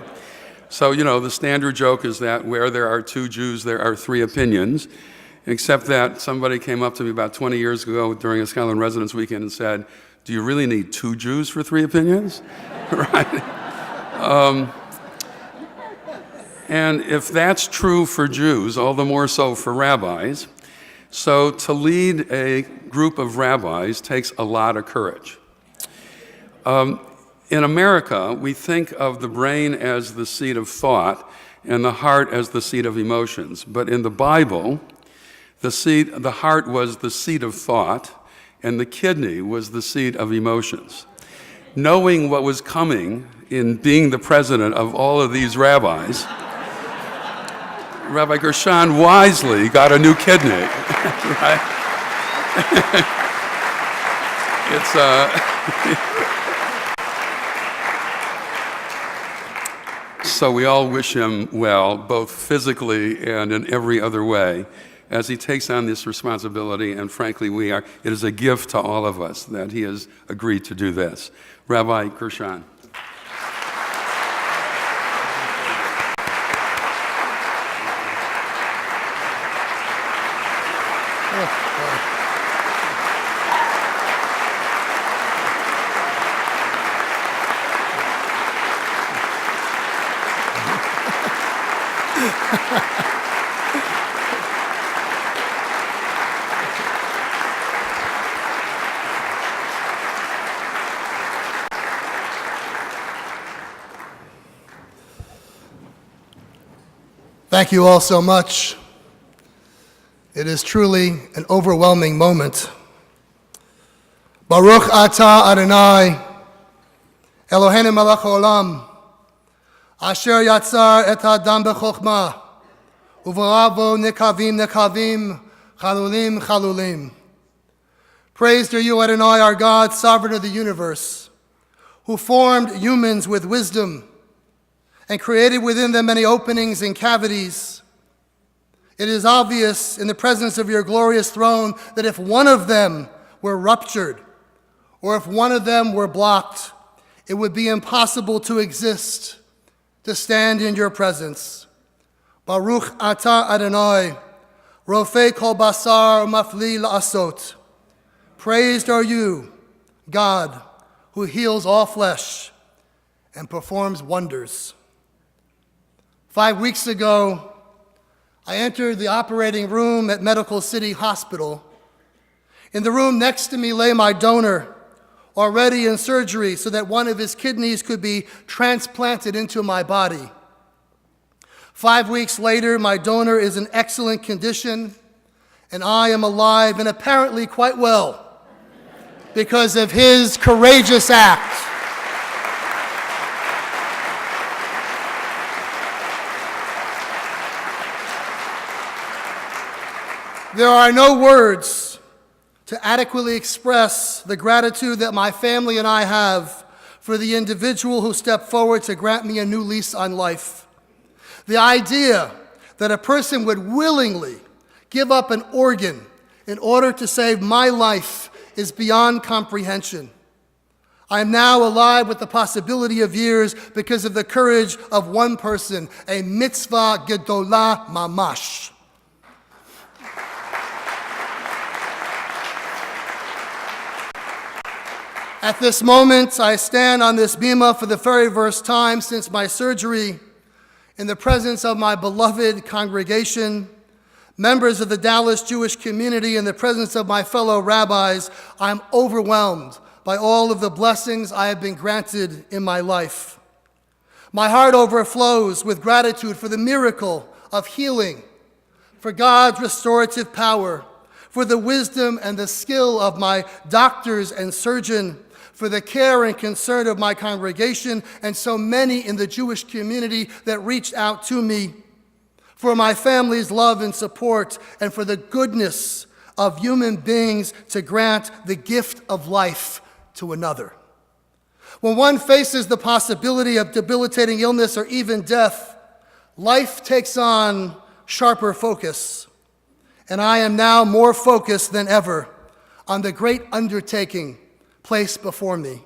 So, the standard joke is that where there are two Jews, there are three opinions, except that somebody came up to me about 20 years ago during a Scholar in Residence weekend and said, do you really need two Jews for three opinions? Right? And if that's true for Jews, all the more so for rabbis, so to lead a group of rabbis takes a lot of courage. In America, we think of the brain as the seat of thought and the heart as the seat of emotions. But in the Bible, the heart was the seat of thought and the kidney was the seat of emotions. Knowing what was coming in being the president of all of these rabbis, Rabbi Gershon wisely got a new kidney, right? So we all wish him well, both physically and in every other way, as he takes on this responsibility, and frankly, it is a gift to all of us that he has agreed to do this. Rabbi Gershon. Thank you all so much. It is truly an overwhelming moment. Baruch atah Adonai, Eloheinu melech haolam, asher yatzar et ha'adam b'chokhmah, u'v'ravo nekavim nekavim, chalulim chalulim. Praised are you, Adonai, our God, sovereign of the universe, who formed humans with wisdom and created within them many openings and cavities. It is obvious in the presence of your glorious throne that if one of them were ruptured, or if one of them were blocked, it would be impossible to exist, to stand in your presence. Baruch atah Adonai, rofei kol basar mafli la'asot. Praised are you, God, who heals all flesh and performs wonders. 5 weeks ago, I entered the operating room at Medical City Hospital. In the room next to me lay my donor, already in surgery so that one of his kidneys could be transplanted into my body. 5 weeks later, my donor is in excellent condition, and I am alive and apparently quite well because of his courageous act. There are no words to adequately express the gratitude that my family and I have for the individual who stepped forward to grant me a new lease on life. The idea that a person would willingly give up an organ in order to save my life is beyond comprehension. I am now alive with the possibility of years because of the courage of one person, a mitzvah gedolah mamash. At this moment, I stand on this bima for the very first time since my surgery in the presence of my beloved congregation, members of the Dallas Jewish community, in the presence of my fellow rabbis. I'm overwhelmed by all of the blessings I have been granted in my life. My heart overflows with gratitude for the miracle of healing, for God's restorative power, for the wisdom and the skill of my doctors and surgeon, for the care and concern of my congregation and so many in the Jewish community that reached out to me, for my family's love and support, and for the goodness of human beings to grant the gift of life to another. When one faces the possibility of debilitating illness or even death, life takes on sharper focus. And I am now more focused than ever on the great undertaking placed before me.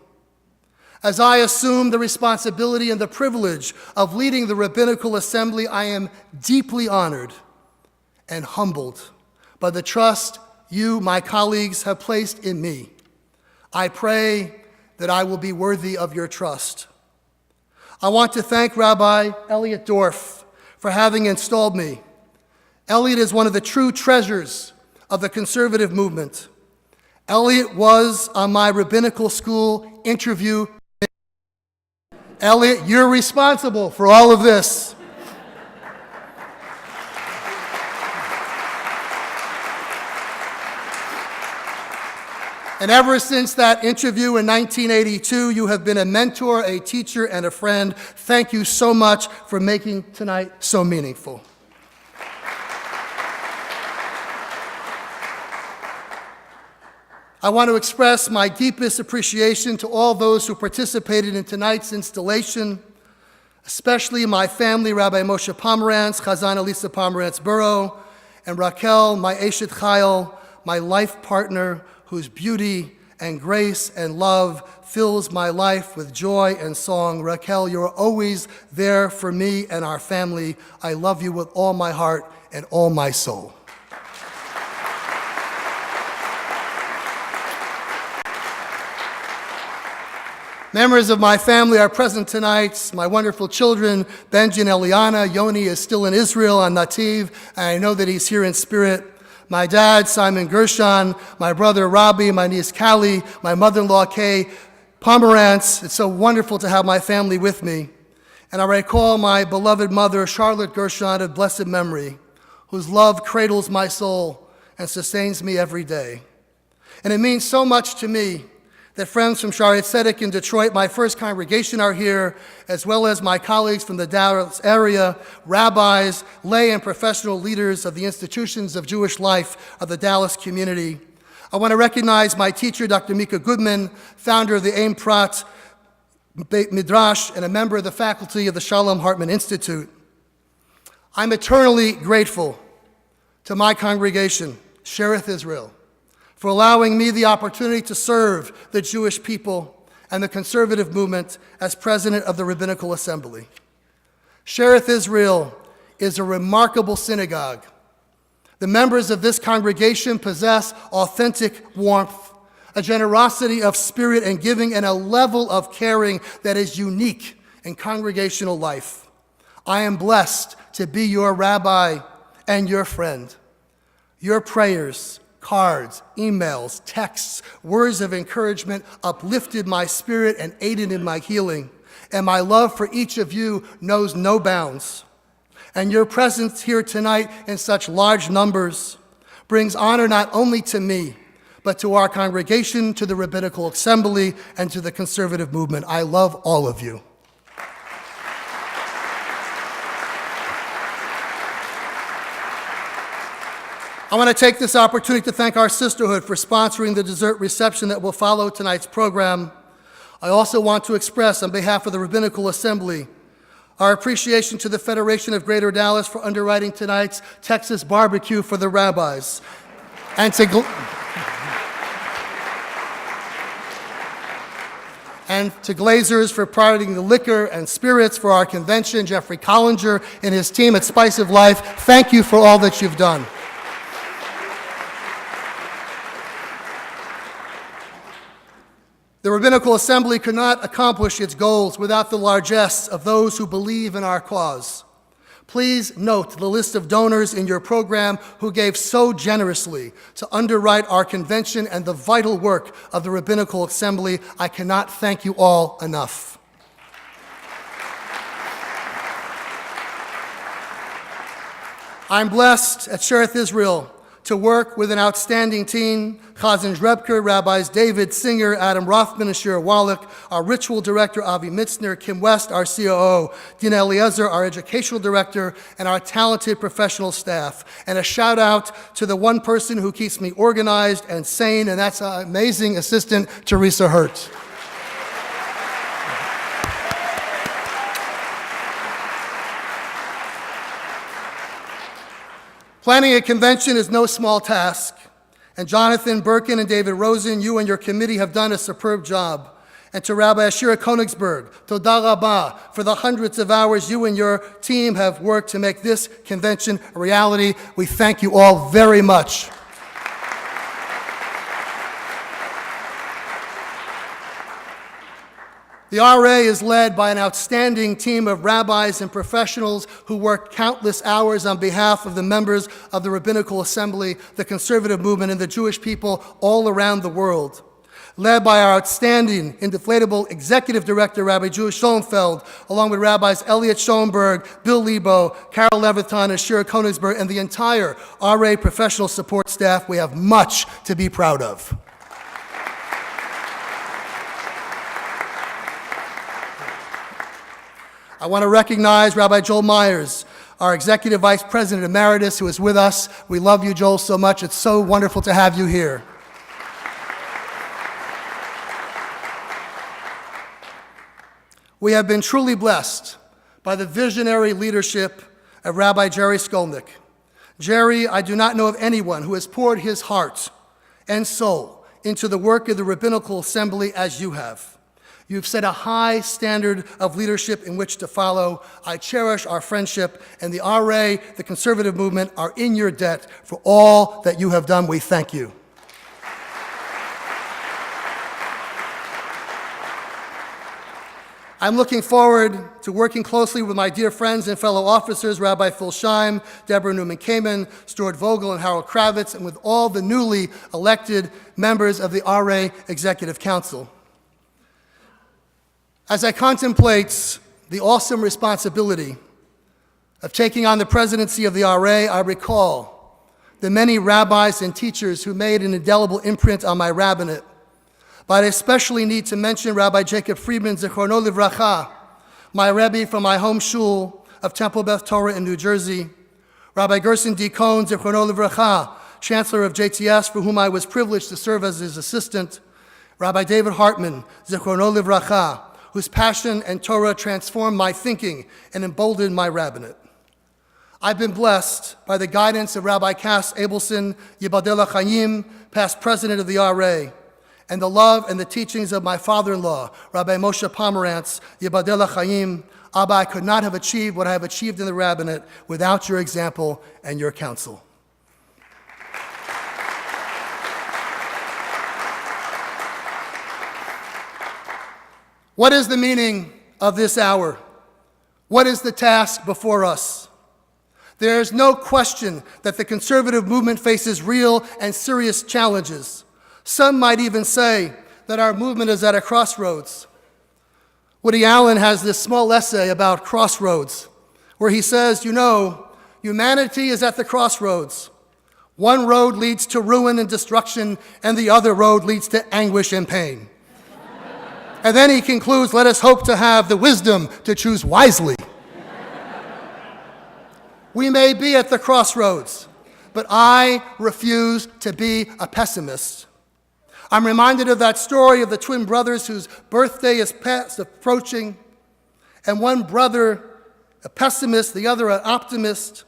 As I assume the responsibility and the privilege of leading the Rabbinical Assembly, I am deeply honored and humbled by the trust you, my colleagues, have placed in me. I pray that I will be worthy of your trust. I want to thank Rabbi Elliot Dorff for having installed me. Elliot is one of the true treasures of the conservative movement. Elliot was on my rabbinical school interview. Elliot, you're responsible for all of this. And ever since that interview in 1982, you have been a mentor, a teacher, and a friend. Thank you so much for making tonight so meaningful. I want to express my deepest appreciation to all those who participated in tonight's installation, especially my family, Rabbi Moshe Pomerantz, Hazzan Elisa Pomerantz-Burrow, and Raquel, my Eshet Chayil, my life partner, whose beauty and grace and love fills my life with joy and song. Raquel, you're always there for me and our family. I love you with all my heart and all my soul. Members of my family are present tonight. My wonderful children, Benji and Eliana. Yoni is still in Israel on Nativ, and I know that he's here in spirit. My dad, Simon Gershon, my brother, Robbie, my niece, Callie, my mother-in-law, Kay Pomerantz. It's so wonderful to have my family with me. And I recall my beloved mother, Charlotte Gershon, of blessed memory, whose love cradles my soul and sustains me every day. And it means so much to me that friends from Shaarei Tzedek in Detroit, my first congregation, are here, as well as my colleagues from the Dallas area, rabbis, lay and professional leaders of the institutions of Jewish life of the Dallas community. I want to recognize my teacher, Dr. Mika Goodman, founder of the Ein Prat Beit Midrash and a member of the faculty of the Shalom Hartman Institute. I'm eternally grateful to my congregation, Shereth Israel, for allowing me the opportunity to serve the Jewish people and the conservative movement as president of the Rabbinical Assembly. Shereth Israel is a remarkable synagogue. The members of this congregation possess authentic warmth, a generosity of spirit and giving, and a level of caring that is unique in congregational life. I am blessed to be your rabbi and your friend. Your prayers, cards, emails, texts, words of encouragement uplifted my spirit and aided in my healing. And my love for each of you knows no bounds. And your presence here tonight in such large numbers brings honor not only to me, but to our congregation, to the Rabbinical Assembly, and to the conservative movement. I love all of you. I want to take this opportunity to thank our sisterhood for sponsoring the dessert reception that will follow tonight's program. I also want to express, on behalf of the Rabbinical Assembly, our appreciation to the Federation of Greater Dallas for underwriting tonight's Texas barbecue for the rabbis, and to Glazers for providing the liquor and spirits for our convention, Jeffrey Collinger and his team at Spice of Life. Thank you for all that you've done. The Rabbinical Assembly could not accomplish its goals without the largesse of those who believe in our cause. Please note the list of donors in your program who gave so generously to underwrite our convention and the vital work of the Rabbinical Assembly. I cannot thank you all enough. I'm blessed at Shereth Israel to work with an outstanding team, Chazan Zhrebker, Rabbis David Singer, Adam Rothman, and Shira Wallach, our ritual director, Avi Mitzner, Kim West, our COO, Dina Eliezer, our educational director, and our talented professional staff. And a shout out to the one person who keeps me organized and sane, and that's our amazing assistant, Teresa Hurt. Planning a convention is no small task, and Jonathan Birkin and David Rosen, you and your committee have done a superb job. And to Rabbi Ashira Konigsberg, Toda Rabah, for the hundreds of hours you and your team have worked to make this convention a reality. We thank you all very much. The RA is led by an outstanding team of rabbis and professionals who work countless hours on behalf of the members of the Rabbinical Assembly, the conservative movement, and the Jewish people all around the world. Led by our outstanding, indeflatable executive director, Rabbi Judah Schoenfeld, along with Rabbis Elliot Schoenberg, Bill Lebo, Carol Leviton, and Shira Konigsberg, and the entire RA professional support staff. We have much to be proud of. I want to recognize Rabbi Joel Myers, our Executive Vice President Emeritus, who is with us. We love you, Joel, so much. It's so wonderful to have you here. We have been truly blessed by the visionary leadership of Rabbi Jerry Skolnick. Jerry, I do not know of anyone who has poured his heart and soul into the work of the Rabbinical Assembly as you have. You've set a high standard of leadership in which to follow. I cherish our friendship, and the RA, the conservative movement, are in your debt for all that you have done. We thank you. I'm looking forward to working closely with my dear friends and fellow officers, Rabbi Phil Scheim, Deborah Newman-Kamen, Stuart Vogel, and Harold Kravitz, and with all the newly elected members of the RA Executive Council. As I contemplate the awesome responsibility of taking on the presidency of the RA, I recall the many rabbis and teachers who made an indelible imprint on my rabbinate. But I especially need to mention Rabbi Jacob Friedman, Zichrono Livracha, my Rebbe from my home shul of Temple Beth Torah in New Jersey, Rabbi Gershon D. Cohn, Zichrono Livracha, Chancellor of JTS, for whom I was privileged to serve as his assistant, Rabbi David Hartman, Zichrono Livracha, whose passion and Torah transformed my thinking and emboldened my rabbinate. I've been blessed by the guidance of Rabbi Cass Abelson, Yibadel HaChaim, past president of the RA, and the love and the teachings of my father-in-law, Rabbi Moshe Pomerantz, Yibadel HaChaim. Abba, I could not have achieved what I have achieved in the rabbinate without your example and your counsel. What is the meaning of this hour? What is the task before us? There is no question that the conservative movement faces real and serious challenges. Some might even say that our movement is at a crossroads. Woody Allen has this small essay about crossroads, where he says, you know, humanity is at the crossroads. One road leads to ruin and destruction, and the other road leads to anguish and pain. And then he concludes, let us hope to have the wisdom to choose wisely. We may be at the crossroads, but I refuse to be a pessimist. I'm reminded of that story of the twin brothers whose birthday is fast approaching, and one brother, a pessimist, the other an optimist,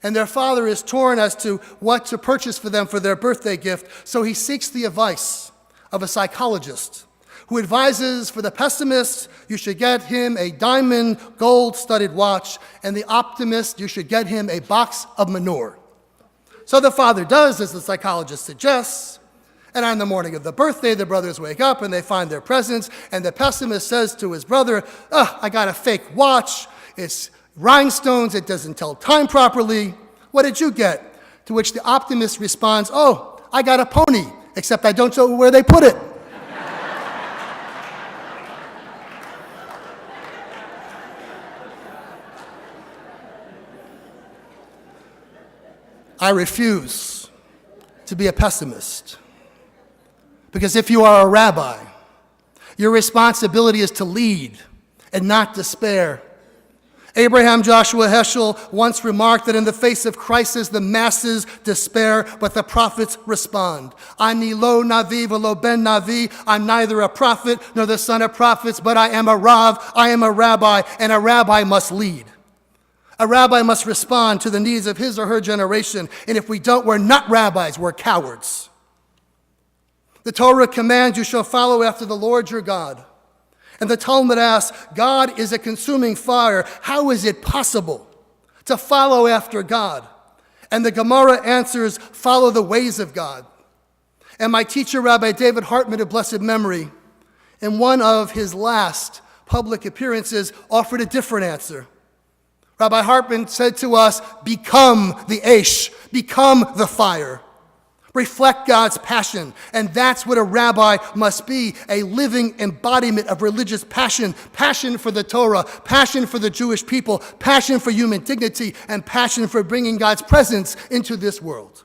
and their father is torn as to what to purchase for them for their birthday gift, so he seeks the advice of a psychologist, who advises for the pessimist, you should get him a diamond gold-studded watch, and the optimist, you should get him a box of manure. So the father does as the psychologist suggests, and on the morning of the birthday, the brothers wake up and they find their presents, and the pessimist says to his brother, I got a fake watch, it's rhinestones, it doesn't tell time properly. What did you get? To which the optimist responds, I got a pony, except I don't know where they put it. I refuse to be a pessimist. Because if you are a rabbi, your responsibility is to lead and not despair. Abraham Joshua Heschel once remarked that in the face of crisis, the masses despair, but the prophets respond. Ani lo navi v'lo ben navi. I'm neither a prophet nor the son of prophets, but I am a rav, I am a rabbi, and a rabbi must lead. A rabbi must respond to the needs of his or her generation, and if we don't, we're not rabbis, we're cowards. The Torah commands you shall follow after the Lord your God. And the Talmud asks, God is a consuming fire. How is it possible to follow after God? And the Gemara answers, follow the ways of God. And my teacher, Rabbi David Hartman of blessed memory, in one of his last public appearances, offered a different answer. Rabbi Hartman said to us, become the Aish, become the fire. Reflect God's passion, and that's what a rabbi must be, a living embodiment of religious passion, passion for the Torah, passion for the Jewish people, passion for human dignity, and passion for bringing God's presence into this world.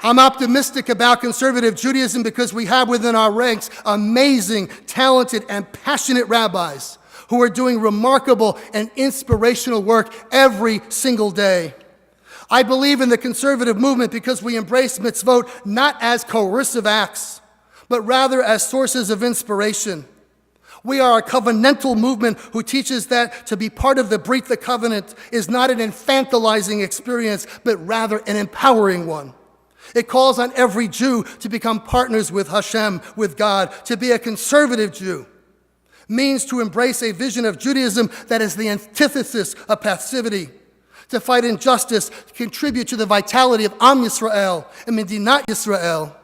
I'm optimistic about conservative Judaism because we have within our ranks amazing, talented, and passionate rabbis who are doing remarkable and inspirational work every single day. I believe in the conservative movement because we embrace mitzvot not as coercive acts, but rather as sources of inspiration. We are a covenantal movement who teaches that to be part of the Brit, the covenant, is not an infantilizing experience, but rather an empowering one. It calls on every Jew to become partners with Hashem, with God. To be a conservative Jew means to embrace a vision of Judaism that is the antithesis of passivity, to fight injustice, to contribute to the vitality of Am Yisrael and Medinat Yisrael.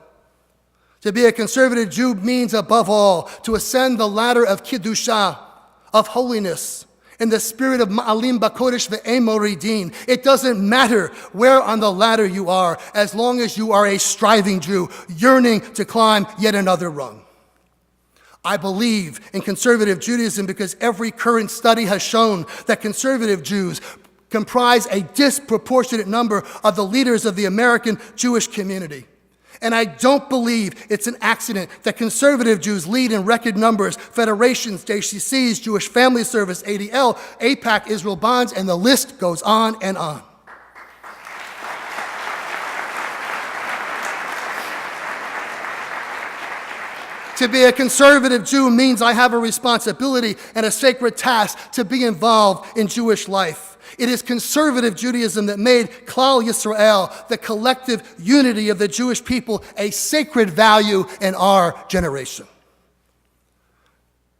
To be a conservative Jew means, above all, to ascend the ladder of Kiddusha, of holiness, in the spirit of Ma'alim Bakodesh ve'em moridin. It doesn't matter where on the ladder you are, as long as you are a striving Jew, yearning to climb yet another rung. I believe in conservative Judaism because every current study has shown that conservative Jews comprise a disproportionate number of the leaders of the American Jewish community. And I don't believe it's an accident that conservative Jews lead in record numbers, federations, JCCs, Jewish Family Service, ADL, AIPAC, Israel Bonds, and the list goes on and on. To be a conservative Jew means I have a responsibility and a sacred task to be involved in Jewish life. It is conservative Judaism that made Klal Yisrael, the collective unity of the Jewish people, a sacred value in our generation.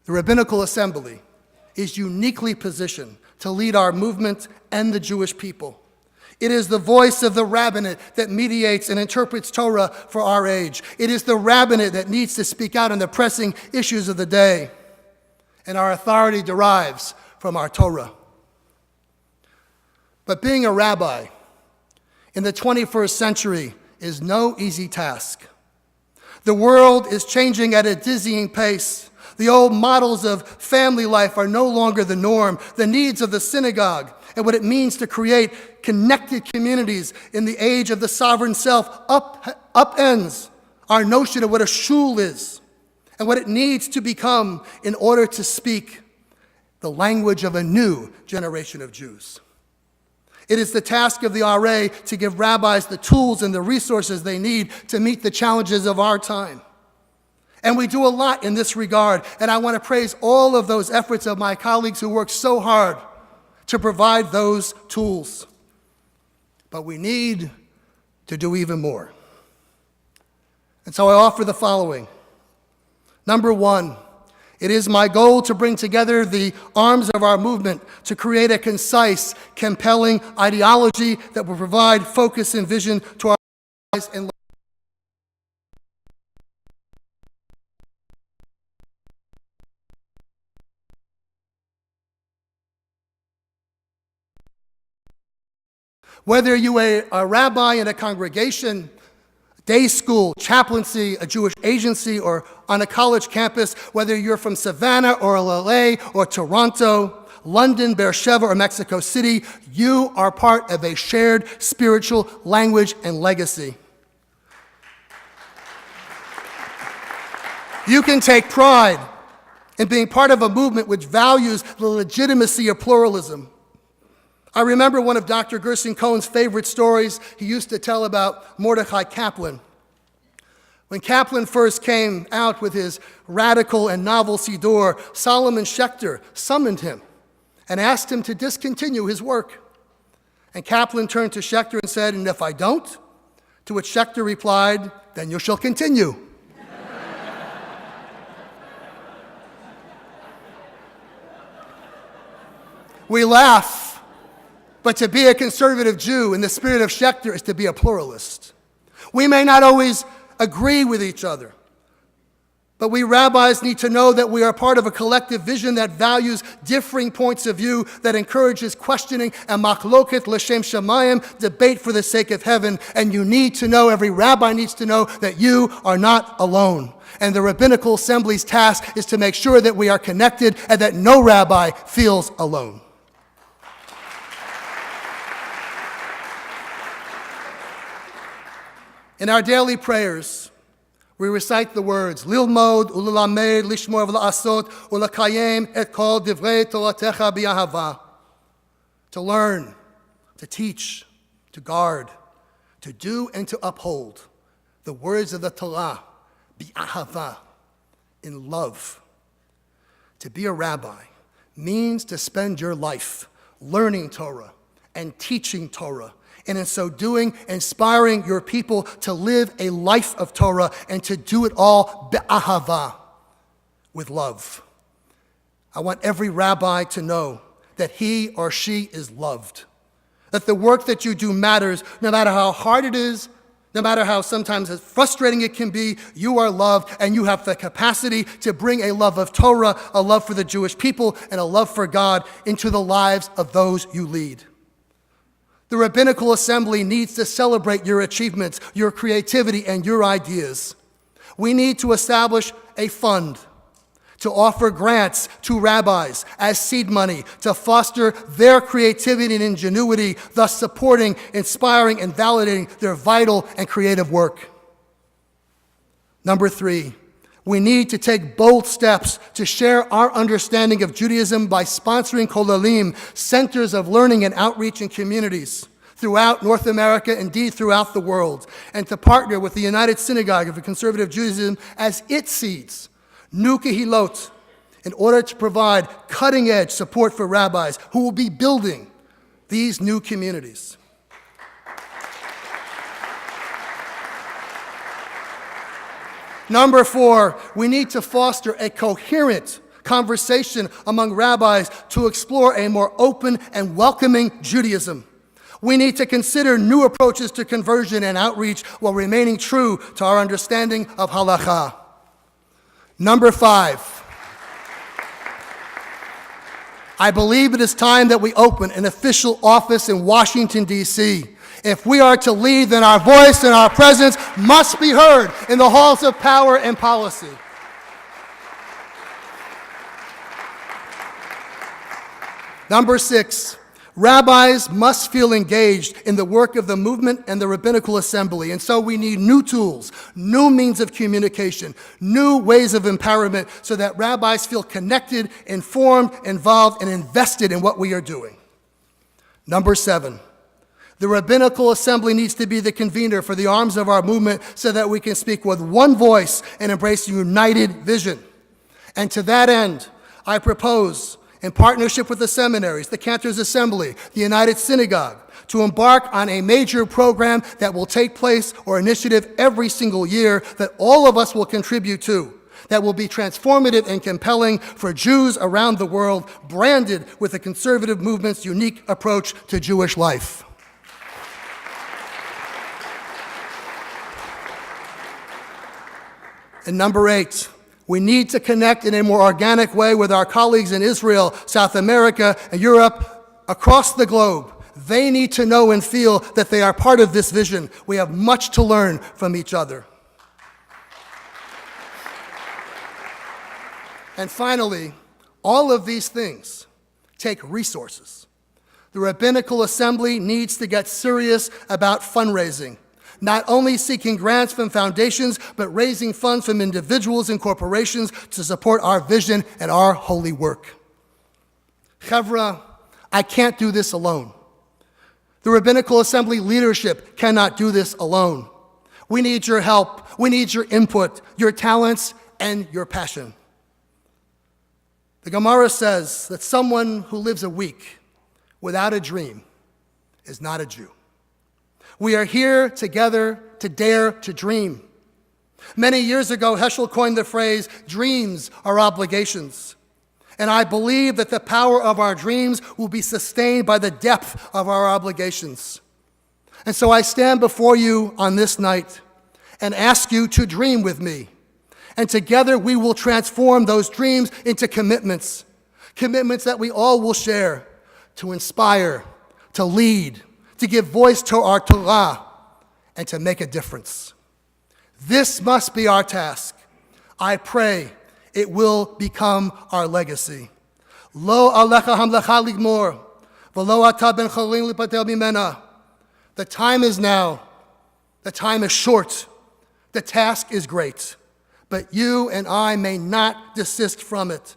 The Rabbinical Assembly is uniquely positioned to lead our movement and the Jewish people. It is the voice of the rabbinate that mediates and interprets Torah for our age. It is the rabbinate that needs to speak out on the pressing issues of the day. And our authority derives from our Torah. But being a rabbi in the 21st century is no easy task. The world is changing at a dizzying pace. The old models of family life are no longer the norm. The needs of the synagogue and what it means to create connected communities in the age of the sovereign self upends our notion of what a shul is and what it needs to become in order to speak the language of a new generation of Jews. It is the task of the RA to give rabbis the tools and the resources they need to meet the challenges of our time. And we do a lot in this regard, and I want to praise all of those efforts of my colleagues who work so hard to provide those tools. But we need to do even more. And so I offer the following. Number one, it is my goal to bring together the arms of our movement to create a concise, compelling ideology that will provide focus and vision to our lives and whether you are a rabbi in a congregation, day school, chaplaincy, a Jewish agency, or on a college campus, whether you're from Savannah or LA or Toronto, London, Beersheba, or Mexico City, you are part of a shared spiritual language and legacy. You can take pride in being part of a movement which values the legitimacy of pluralism. I remember one of Dr. Gershon Cohen's favorite stories he used to tell about Mordechai Kaplan. When Kaplan first came out with his radical and novel Siddur, Solomon Schechter summoned him and asked him to discontinue his work. And Kaplan turned to Schechter and said, "And if I don't, To which Schechter replied, "Then you shall continue." We laugh, but to be a conservative Jew in the spirit of Schechter is to be a pluralist. We may not always agree with each other, but we rabbis need to know that we are part of a collective vision that values differing points of view, that encourages questioning and machloket l'shem shamayim, debate for the sake of heaven. And you need to know, every rabbi needs to know, that you are not alone. And the Rabbinical Assembly's task is to make sure that we are connected and that no rabbi feels alone. In our daily prayers, we recite the words, Lilmod, ulelamed, lishmor v'la'asot, ulekayem et kol divrei toratecha b'yahava. To learn, to teach, to guard, to do and to uphold the words of the Torah, b'ahava, in love. To be a rabbi means to spend your life learning Torah and teaching Torah, and in so doing, inspiring your people to live a life of Torah and to do it all be'ahava, with love. I want every rabbi to know that he or she is loved, that the work that you do matters, no matter how hard it is, no matter how sometimes frustrating it can be. You are loved, and you have the capacity to bring a love of Torah, a love for the Jewish people, and a love for God into the lives of those you lead. The Rabbinical Assembly needs to celebrate your achievements, your creativity, and your ideas. We need to establish a fund to offer grants to rabbis as seed money to foster their creativity and ingenuity, thus supporting, inspiring, and validating their vital and creative work. Number 3, we need to take bold steps to share our understanding of Judaism by sponsoring kollalim, centers of learning and outreach in communities throughout North America, indeed throughout the world, and to partner with the United Synagogue of Conservative Judaism as it seeds new kehilot in order to provide cutting-edge support for rabbis who will be building these new communities. Number 4, we need to foster a coherent conversation among rabbis to explore a more open and welcoming Judaism. We need to consider new approaches to conversion and outreach while remaining true to our understanding of halakha. Number 5, I believe it is time that we open an official office in Washington, D.C. If we are to lead, then our voice and our presence must be heard in the halls of power and policy. Number 6, rabbis must feel engaged in the work of the movement and the Rabbinical Assembly, and so we need new tools, new means of communication, new ways of empowerment so that rabbis feel connected, informed, involved, and invested in what we are doing. Number 7, the Rabbinical Assembly needs to be the convener for the arms of our movement so that we can speak with one voice and embrace a united vision. And to that end, I propose, in partnership with the seminaries, the Cantors Assembly, the United Synagogue, to embark on a major program that will take place, or initiative, every single year that all of us will contribute to, that will be transformative and compelling for Jews around the world, branded with the conservative movement's unique approach to Jewish life. And number 8, we need to connect in a more organic way with our colleagues in Israel, South America, and Europe, across the globe. They need to know and feel that they are part of this vision. We have much to learn from each other. And finally, all of these things take resources. The Rabbinical Assembly needs to get serious about fundraising, not only seeking grants from foundations, but raising funds from individuals and corporations to support our vision and our holy work. Chevra, I can't do this alone. The Rabbinical Assembly leadership cannot do this alone. We need your help. We need your input, your talents, and your passion. The Gemara says that someone who lives a week without a dream is not a Jew. We are here together to dare to dream. Many years ago, Heschel coined the phrase, dreams are obligations. And I believe that the power of our dreams will be sustained by the depth of our obligations. And so I stand before you on this night and ask you to dream with me. And together we will transform those dreams into commitments. Commitments that we all will share to inspire, to lead, to give voice to our Torah, and to make a difference. This must be our task. I pray it will become our legacy. Lo alecha hamlecha ligmor, v'lo ata ben cholin lipatel mimena. The time is now. The time is short. The task is great. But you and I may not desist from it.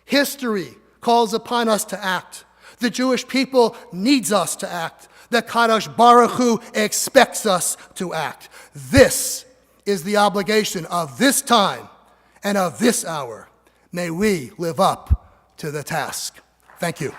History calls upon us to act. The Jewish people needs us to act. The Kaddish Baruch Hu expects us to act. This is the obligation of this time and of this hour. May we live up to the task. Thank you.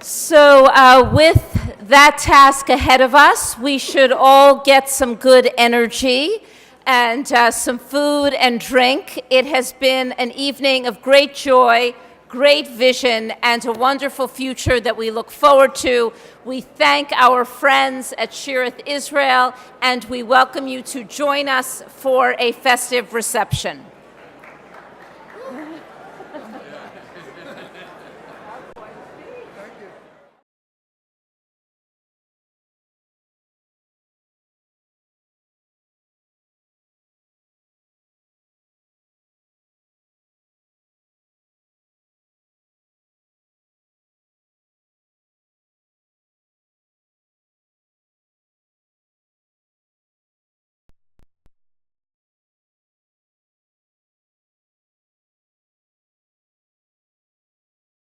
So with that task ahead of us, we should all get some good energy and some food and drink. It has been an evening of great joy, great vision, and a wonderful future that we look forward to. We thank our friends at Shireth Israel, and we welcome you to join us for a festive reception.